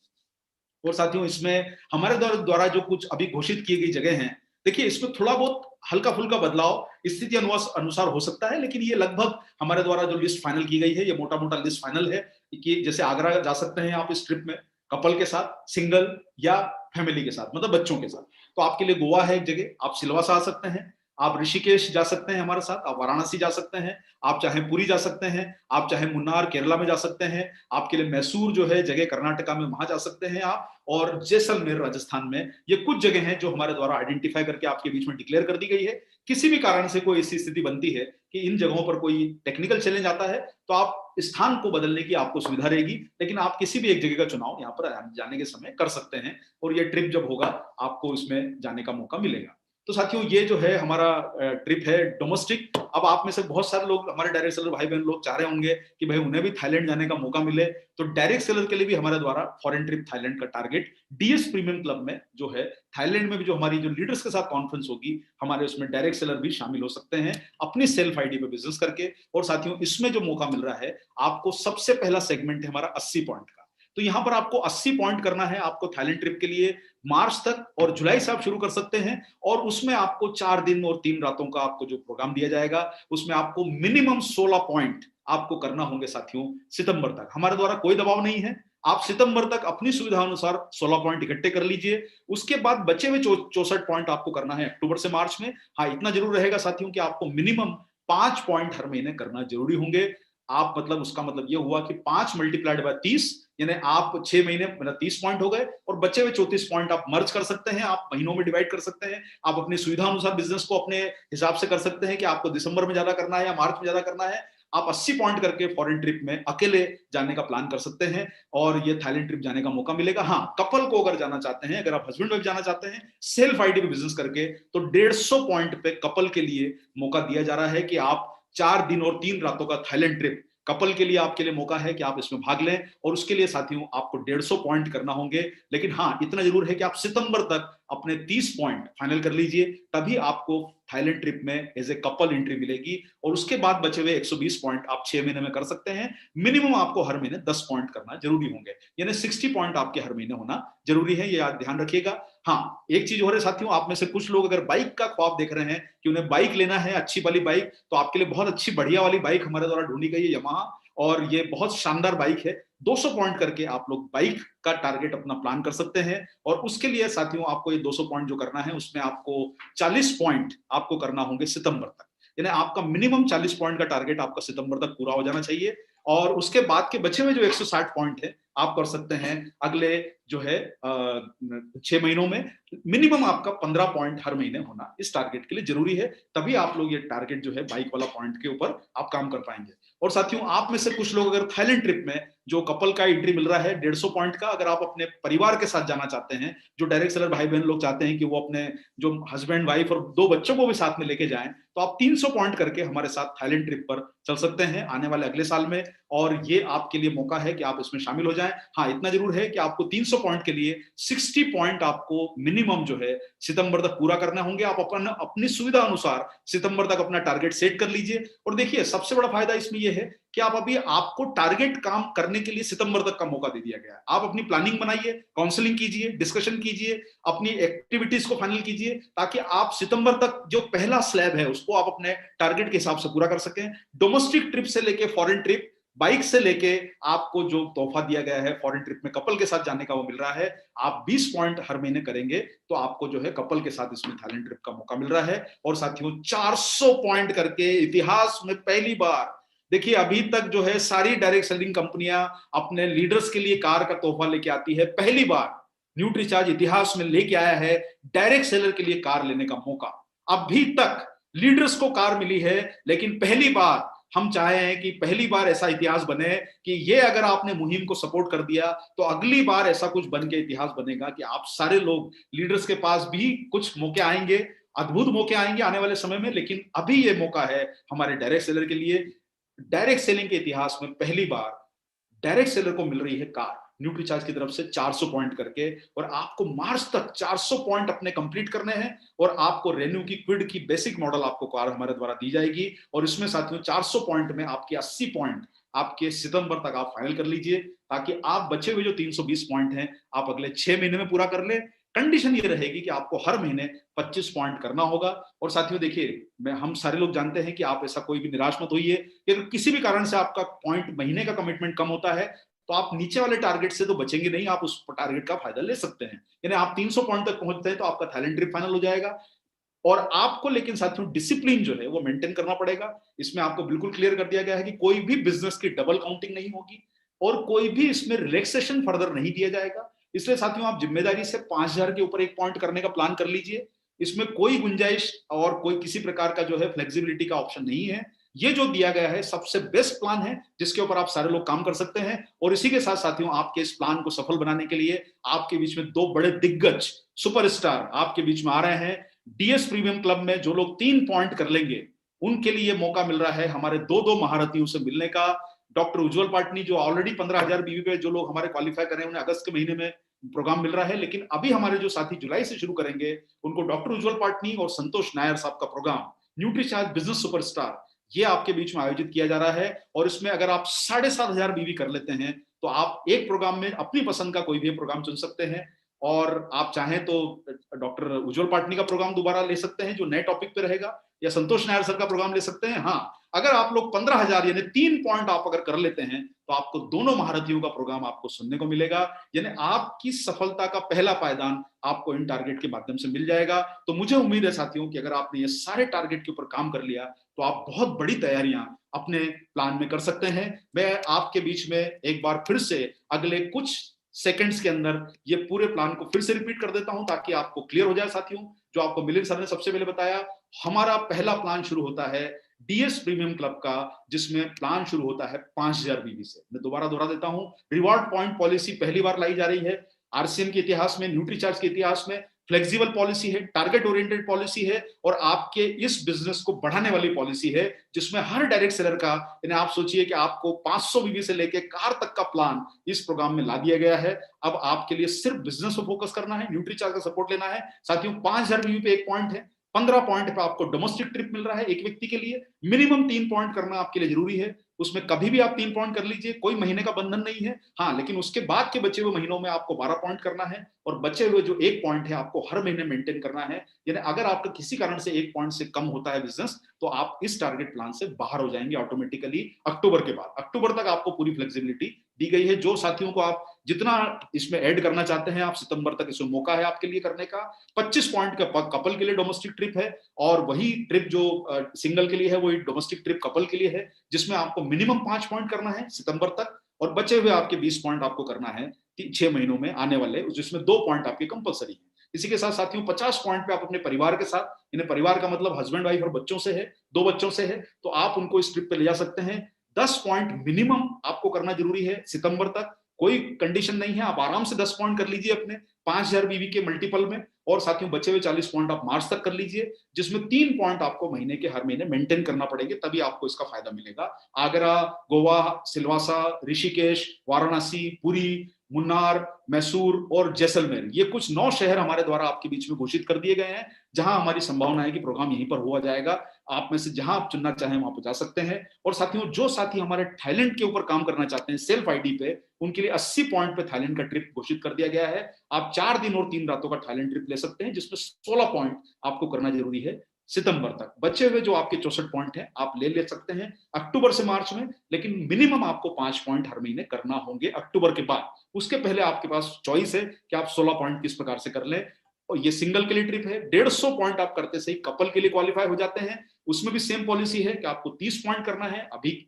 और साथियों, इसमें हमारे द्वारा जो कुछ अभी घोषित की गई जगह हैं, देखिए इसमें थोड़ा बहुत हल्का फुल्का बदलाव स्थिति अनुसार हो सकता है, लेकिन ये लगभग हमारे द्वारा जो लिस्ट फाइनल की गई है, ये मोटा मोटा लिस्ट फाइनल है कि जैसे आगरा जा सकते हैं आप इस ट्रिप में कपल के साथ, सिंगल या फैमिली के साथ, मतलब बच्चों के साथ। तो आपके लिए गोवा है एक जगह, आप सिलवासा आ सकते हैं, आप ऋषिकेश जा सकते हैं हमारे साथ, आप वाराणसी जा सकते हैं, आप चाहे पुरी जा सकते हैं, आप चाहे मुन्नार केरला में जा सकते हैं, आपके लिए मैसूर जो है जगह कर्नाटका में, वहां जा सकते हैं आप। और जैसलमेर राजस्थान में, ये कुछ जगह हैं जो हमारे द्वारा आइडेंटिफाई करके आपके बीच में डिक्लेयर कर दी गई है। किसी भी कारण से कोई ऐसी स्थिति बनती है कि इन जगहों पर कोई टेक्निकल चैलेंज आता है, तो आप स्थान को बदलने की आपको सुविधा रहेगी, लेकिन आप किसी भी एक जगह का चुनाव यहाँ पर जाने के समय कर सकते हैं। और ये ट्रिप जब होगा आपको इसमें जाने का मौका मिलेगा। तो साथियों, ये जो है हमारा ट्रिप है डोमेस्टिक। अब आप में से बहुत सारे लोग, हमारे डायरेक्ट सेलर भाई बहन लोग चाह रहे होंगे कि भाई उन्हें भी थाईलैंड जाने का मौका मिले, तो डायरेक्ट सेलर के लिए भी हमारे द्वारा फॉरेन ट्रिप थाईलैंड का टारगेट डीएस प्रीमियम क्लब में जो है थाईलैंड में भी, जो हमारी जो लीडर्स के साथ कॉन्फ्रेंस होगी, हमारे उसमें डायरेक्ट सेलर भी शामिल हो सकते हैं अपनी सेल्फ आईडी पे बिजनेस करके। और साथियों, इसमें जो मौका मिल रहा है आपको, सबसे पहला सेगमेंट है हमारा 80 पॉइंट का। तो यहां पर आपको 80 पॉइंट करना है आपको थाईलैंड ट्रिप के लिए मार्च तक, और जुलाई से आप शुरू कर सकते हैं। और उसमें आपको 4 दिन और 3 रातों का आपको जो प्रोग्राम दिया जाएगा, उसमें आपको मिनिमम 16 पॉइंट आपको करना होंगे साथियों सितंबर तक। हमारे द्वारा कोई दबाव नहीं है, आप सितंबर तक अपनी सुविधा अनुसार 16 पॉइंट इकट्ठे कर लीजिए। उसके बाद बचे हुए 64 पॉइंट आपको करना है अक्टूबर से मार्च में। हाँ, इतना जरूर रहेगा साथियों कि आपको मिनिमम 5 पॉइंट हर महीने करना जरूरी होंगे। आप मतलब उसका मतलब ये हुआ कि 5 मल्टीप्लाइड बाय 30, यानी आप 6 महीने मतलब 30 पॉइंट हो गए, और बचे हुए 34 पॉइंट आप मर्ज कर सकते हैं, आप महीनों में डिवाइड कर सकते हैं। आप अपनी सुविधा अनुसार बिजनेस को अपने हिसाब से कर सकते हैं कि आपको दिसंबर में ज्यादा करना है या मार्च में ज्यादा करना है। आप 80 पॉइंट करके फॉरेन ट्रिप में अकेले जाने का प्लान कर सकते हैं और ये थाईलैंड ट्रिप जाने का मौका मिलेगा। हाँ, कपल को अगर जाना चाहते हैं, अगर आप हस्बैंड वाइफ जाना चाहते हैं सेल्फ आईडी पे बिजनेस करके, तो 150 पॉइंट पे कपल के लिए मौका दिया जा रहा है कि आप 4 दिन और 3 रातों का थाईलैंड ट्रिप कपल के लिए आपके लिए मौका है कि आप इसमें भाग लें। और उसके लिए साथियों आपको 150 पॉइंट करना होंगे, लेकिन हाँ इतना जरूर है कि आप सितंबर तक अपने 30 पॉइंट फाइनल कर लीजिए, तभी आपको थाईलैंड ट्रिप में एज ए कपल एंट्री मिलेगी। और उसके बाद बचे हुए 120 पॉइंट आप 6 महीने में कर सकते हैं। मिनिमम आपको हर महीने 10 पॉइंट करना जरूरी होंगे, यानी 60 पॉइंट आपके हर महीने होना जरूरी है, ये आप ध्यान रखिएगा। हाँ, एक चीज और है साथियों, आप में से कुछ लोग अगर बाइक का ख्वाब देख रहे हैं कि उन्हें बाइक लेना है अच्छी वाली बाइक, तो आपके लिए बहुत अच्छी बढ़िया वाली बाइक हमारे द्वारा ढूंढी गई है यामाहा, और ये बहुत शानदार बाइक है। 200 पॉइंट करके आप लोग बाइक का टारगेट अपना प्लान कर सकते हैं। और उसके लिए साथियों आपको ये 200 पॉइंट जो करना है उसमें आपको 40 पॉइंट आपको करना होंगे सितंबर तक, यानी आपका मिनिमम 40 पॉइंट का टारगेट आपका सितंबर तक पूरा हो जाना चाहिए। और उसके बाद के बचे हुए जो 160 पॉइंट है आप कर सकते हैं अगले जो है 6 महीनों में। मिनिमम आपका 15 पॉइंट हर महीने होना इस टारगेट के लिए जरूरी है, तभी आप लोग ये टारगेट जो है बाइक वाला पॉइंट के ऊपर आप काम कर पाएंगे। और साथियों आप में से कुछ लोग अगर थाईलैंड ट्रिप में जो कपल का एंट्री मिल रहा है 150 पॉइंट का, अगर आप अपने परिवार के साथ जाना चाहते हैं, जो डायरेक्ट सेलर भाई बहन लोग चाहते हैं कि वो अपने जो हस्बैंड वाइफ और 2 बच्चों को भी साथ में लेके जाएं, तो आप 300 पॉइंट करके हमारे साथ थाईलैंड ट्रिप पर चल सकते हैं आने वाले अगले साल में। और ये आपके लिए मौका है कि आप इसमें शामिल हो जाएं। हाँ, इतना जरूर है कि आपको 300 पॉइंट के लिए 60 पॉइंट आपको मिनिमम जो है सितंबर तक पूरा करने होंगे। आप अपनी सुविधा अनुसार सितंबर तक अपना टारगेट सेट कर लीजिए। और देखिए सबसे बड़ा फायदा इसमें यह है कि आप अभी आपको टारगेट काम करने के लिए सितंबर तक का मौका दे दिया गया है। आप अपनी प्लानिंग बनाइए, काउंसलिंग कीजिए, डिस्कशन कीजिए, अपनी एक्टिविटीज को फाइनल कीजिए, ताकि आप सितंबर तक जो पहला स्लैब है उसको आप अपने टारगेट के हिसाब से पूरा कर सकें। डोमेस्टिक ट्रिप से लेके फॉरेन ट्रिप, बाइक से लेके आपको जो तोहफा दिया गया है फॉरेन ट्रिप में कपल के साथ जाने का वो मिल रहा है। आप 20 पॉइंट हर महीने करेंगे तो आपको जो है कपल के साथ इसमें थाईलैंड ट्रिप का मौका मिल रहा है। और साथियों 400 पॉइंट करके इतिहास में पहली बार, देखिए अभी तक जो है सारी डायरेक्ट सेलिंग कंपनियां अपने लीडर्स के लिए कार का तोहफा लेके आती है, पहली बार न्यूट्रीचार्ज इतिहास में लेके आया है डायरेक्ट सेलर के लिए कार लेने का मौका। अभी तक लीडर्स को कार मिली है, लेकिन पहली बार हम चाहे हैं कि पहली बार ऐसा इतिहास बने कि ये अगर आपने मुहिम को सपोर्ट कर दिया तो अगली बार ऐसा कुछ बन के इतिहास बनेगा कि आप सारे लोग लीडर्स के पास भी कुछ मौके आएंगे, अद्भुत मौके आएंगे आने वाले समय में। लेकिन अभी ये मौका है हमारे डायरेक्ट सेलर के लिए। डायरेक्ट सेलिंग के इतिहास में पहली बार डायरेक्ट सेलर को मिल रही है कार न्यूट्रीचार्ज की तरफ से 400 पॉइंट करके। और आपको मार्च तक 400 पॉइंट अपने कंप्लीट करने हैं और आपको रेन्यू की क्विड की बेसिक मॉडल आपको कार हमारे द्वारा दी जाएगी। और इसमें साथियों 400 पॉइंट में आपके 80 पॉइंट आपके सितंबर तक आप फाइनल कर लीजिए, ताकि आप बचे हुए जो 320 पॉइंट हैं आप अगले 6 महीने में पूरा कर ले। कंडीशन ये रहेगी कि आपको हर महीने 25 पॉइंट करना होगा। और साथियों देखिए हम सारे लोग जानते हैं कि आप ऐसा कोई भी निराश मत होइए कि किसी भी कारण से आपका पॉइंट महीने का कमिटमेंट कम होता है तो आप नीचे वाले टारगेट से तो बचेंगे नहीं, आप उस टारगेट का फायदा ले सकते हैं। यानी आप 300 पॉइंट तक पहुंचते हैं तो आपका थाईलैंड ट्रिप फाइनल हो जाएगा। और आपको लेकिन साथियों डिसिप्लिन जो है वो मेंटेन करना पड़ेगा। इसमें आपको बिल्कुल क्लियर कर दिया गया है कि कोई भी बिजनेस की डबल काउंटिंग नहीं होगी और कोई भी इसमें रिलैक्सेशन फर्दर नहीं दिया जाएगा। इसलिए साथियों आप जिम्मेदारी से 5000 के ऊपर एक पॉइंट करने का प्लान कर लीजिए। इसमें कोई गुंजाइश और कोई किसी प्रकार का जो है फ्लेक्सिबिलिटी का ऑप्शन नहीं है। ये जो दिया गया है सबसे बेस्ट प्लान है जिसके ऊपर आप सारे लोग काम कर सकते हैं। और इसी के साथ साथियों आपके इस प्लान को सफल बनाने के लिए आपके बीच में 2 बड़े दिग्गज सुपरस्टार आपके बीच में आ रहे हैं। डीएस प्रीमियम क्लब में जो लोग 3 पॉइंट कर लेंगे उनके लिए मौका मिल रहा है हमारे 2 महारथियों से मिलने का। डॉक्टर उज्जवल पाटनी जो ऑलरेडी 15,000 बीवी पे जो लोग हमारे क्वालिफाई कर रहे हैं उन्हें अगस्त के महीने में प्रोग्राम मिल रहा है, लेकिन अभी हमारे जो साथी जुलाई से शुरू करेंगे उनको डॉक्टर उज्जवल पाटनी और संतोष नायर साहब का प्रोग्राम न्यूट्रीचार्ज बिजनेस सुपरस्टार ये आपके बीच में आयोजित किया जा रहा है। और इसमें अगर आप 7,500 बीवी कर लेते हैं तो आप एक प्रोग्राम में अपनी पसंद का कोई भी प्रोग्राम चुन सकते हैं। और आप चाहें तो डॉक्टर उज्जवल पाटनी का प्रोग्राम दोबारा ले सकते हैं जो नए टॉपिक पे रहेगा, या संतोष नायर सर का प्रोग्राम ले सकते हैं। हाँ, अगर आप लोग 15,000 यानी 3 पॉइंट आप अगर कर लेते हैं तो आपको दोनों महारथियों का प्रोग्राम आपको सुनने को मिलेगा, यानी आपकी सफलता का पहला पायदान आपको इन टारगेट के माध्यम से मिल जाएगा। तो मुझे उम्मीद है साथियों कि अगर आपने ये सारे टारगेट के ऊपर काम कर लिया तो आप बहुत बड़ी तैयारियां अपने प्लान में कर सकते हैं। मैं आपके बीच में एक बार फिर से अगले कुछ सेकंड्स के अंदर ये पूरे प्लान को फिर से रिपीट कर देता हूं ताकि आपको क्लियर हो जाए साथियों। जो आपको मिलिंद सर ने सबसे पहले बताया, हमारा पहला प्लान शुरू होता है डीएस प्रीमियम क्लब का, जिसमें प्लान शुरू होता है 5,000 बीवी से। मैं दोबारा दोहरा देता हूं, रिवॉर्ड पॉइंट पॉलिसी पहली बार लाई जा रही है आरसीएम के इतिहास में, न्यूट्रीचार्ज के इतिहास में। फ्लेक्सिबल पॉलिसी है, टारगेट ओरिएंटेड पॉलिसी है और आपके इस बिजनेस को बढ़ाने वाली पॉलिसी है, जिसमें हर डायरेक्ट सेलर का, यानी आप सोचिए कि आपको 500 बीवी से लेके कार तक का प्लान इस प्रोग्राम में ला दिया गया है। अब आपके लिए सिर्फ बिजनेस पर फोकस करना है, न्यूट्रीचार्ज का सपोर्ट लेना है साथियों। 5,000 बीवी पे 1 पॉइंट है, 15 पॉइंट पे आपको डोमेस्टिक ट्रिप मिल रहा है एक व्यक्ति के लिए। मिनिमम 3 पॉइंट करना आपके लिए जरूरी है, उसमें कभी भी आप 3 पॉइंट कर लीजिए, कोई महीने का बंधन नहीं है। हाँ, लेकिन उसके बाद के बचे हुए महीनों में आपको 12 पॉइंट करना है और बचे हुए जो 1 पॉइंट है आपको हर महीने मेंटेन करना है। यानी अगर आपका किसी कारण से 1 पॉइंट से कम होता है बिजनेस, तो आप इस टारगेट प्लान से बाहर हो जाएंगे ऑटोमेटिकली अक्टूबर के बाद। अक्टूबर तक आपको पूरी फ्लेक्सिबिलिटी दी गई है। जो साथियों को आप जितना इसमें ऐड करना चाहते हैं, आप सितंबर तक इसमें मौका है आपके लिए करने का। 25 पॉइंट का कपल के लिए डोमेस्टिक ट्रिप है और वही ट्रिप जो सिंगल के लिए है वही डोमेस्टिक ट्रिप कपल के लिए है, जिसमें आपको मिनिमम 5 पॉइंट करना है सितंबर तक और बचे हुए आपके 20 पॉइंट आपको करना है 6 महीनों में आने वाले, जिसमें 2 पॉइंट आपके कंपलसरी है। इसी के साथ साथियों 50 पॉइंट पे आप अपने परिवार के साथ, इन्हें परिवार का मतलब हस्बैंड वाइफ और बच्चों से है, 2 बच्चों से है, तो आप उनको इस ट्रिप पे ले जा सकते हैं। 10 पॉइंट मिनिमम आपको करना जरूरी है सितंबर तक, कोई कंडीशन नहीं है, आप आराम से 10 पॉइंट कर लीजिए अपने 5,000 बीवी के मल्टीपल में। और साथियों बचे हुए 40 पॉइंट आप मार्च तक कर लीजिए, जिसमें 3 पॉइंट आपको महीने के हर महीने मेंटेन करना पड़ेंगे, तभी आपको इसका फायदा मिलेगा। आगरा, गोवा, सिलवासा, ऋषिकेश, वाराणसी, पुरी, मुन्नार, मैसूर और जैसलमेर, ये कुछ 9 शहर हमारे द्वारा आपके बीच में घोषित कर दिए गए हैं, जहां हमारी संभावना है कि प्रोग्राम यहीं पर हुआ जाएगा। आप में से जहां आप चुनना चाहें वहां पर जा सकते हैं। और साथियों जो साथी हमारे थाईलैंड के ऊपर काम करना चाहते हैं सेल्फ आईडी पे, उनके लिए 80 पॉइंट पे थाईलैंड का ट्रिप घोषित कर दिया गया है। आप 4 दिन और 3 रातों का थाईलैंड ट्रिप ले सकते हैं, जिसमें 16 पॉइंट आपको करना जरूरी है सितंबर तक। बचे हुए जो आपके 64 पॉइंट हैं आप ले सकते हैं अक्टूबर से मार्च में, लेकिन मिनिमम आपको 5 पॉइंट हर महीने करना होंगे अक्टूबर के बाद। उसके पहले आपके पास चॉइस है कि आप 16 पॉइंट किस प्रकार से कर लें। और ये सिंगल के लिए ट्रिप है, 150 पॉइंट आप करते से ही कपल के लिए क्वालिफाई हो जाते हैं। उसमें भी सेम पॉलिसी है कि आपको 30 पॉइंट करना है अभी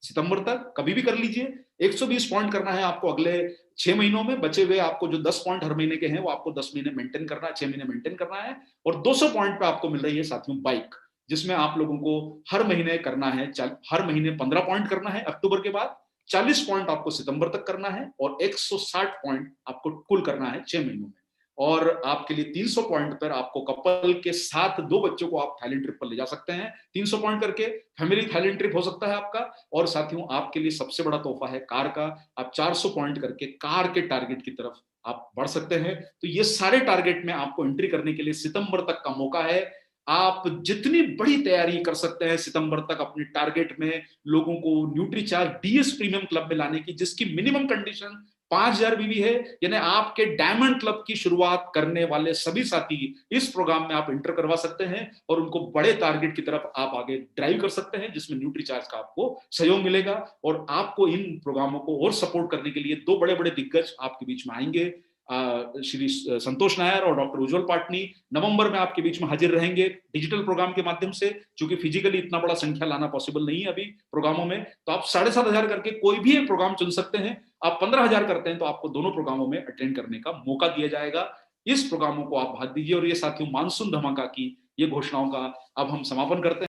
सितंबर तक, कभी भी कर लीजिए। 120 पॉइंट करना है आपको अगले 6 महीनों में। बचे हुए आपको जो 10 पॉइंट हर महीने के हैं वो आपको 10 महीने मेंटेन करना है, 6 महीने मेंटेन करना है। और 200 पॉइंट पे आपको मिल रही है साथियों बाइक, जिसमें आप लोगों को हर महीने करना है, हर महीने 15 पॉइंट करना है अक्टूबर के बाद, 40 पॉइंट आपको सितंबर तक करना है और 160 पॉइंट आपको कुल करना है 6 महीनों में। और आपके लिए 300 पॉइंट पर आपको कपल के साथ 2 बच्चों को आप थाईलैंड ट्रिप पर ले जा सकते हैं 300 पॉइंट करके। फैमिली थाईलैंड ट्रिप हो सकता है आपका। और साथियों आपके लिए सबसे बड़ा तोहफा है कार का, आप 400 पॉइंट करके कार के टारगेट की तरफ आप बढ़ सकते हैं। तो ये सारे टारगेट में आपको एंट्री करने के लिए सितंबर तक का मौका है। आप जितनी बड़ी तैयारी कर सकते हैं सितंबर तक अपने टारगेट में लोगों को न्यूट्रीचार्ज डीएस प्रीमियम क्लब में लाने की, जिसकी मिनिमम कंडीशन 5,000 बीवी है। यानी आपके डायमंड क्लब की शुरुआत करने वाले सभी साथी इस प्रोग्राम में आप इंटर करवा सकते हैं और उनको बड़े टारगेट की तरफ आप आगे ड्राइव कर सकते हैं, जिसमें न्यूट्रीचार्ज का आपको सहयोग मिलेगा। और आपको इन प्रोग्रामों को और सपोर्ट करने के लिए 2 बड़े बड़े दिग्गज आपके बीच में आएंगे, श्री संतोष नायर और डॉक्टर उज्जवल पाटनी। नवंबर में आपके बीच में हाजिर रहेंगे डिजिटल प्रोग्राम के माध्यम से, क्योंकि फिजिकली इतना बड़ा संख्या लाना पॉसिबल नहीं है अभी प्रोग्रामों में। तो आप 7,500 करके कोई भी एक प्रोग्राम चुन सकते हैं। आप 15,000 करते हैं तो आपको दोनों प्रोग्रामों में अटेंड करने का मौका दिया जाएगा। इस प्रोग्रामों को आप भाग दीजिए। और ये साथियों मानसून धमाका की ये घोषणाओं का अब हम समापन करते हैं।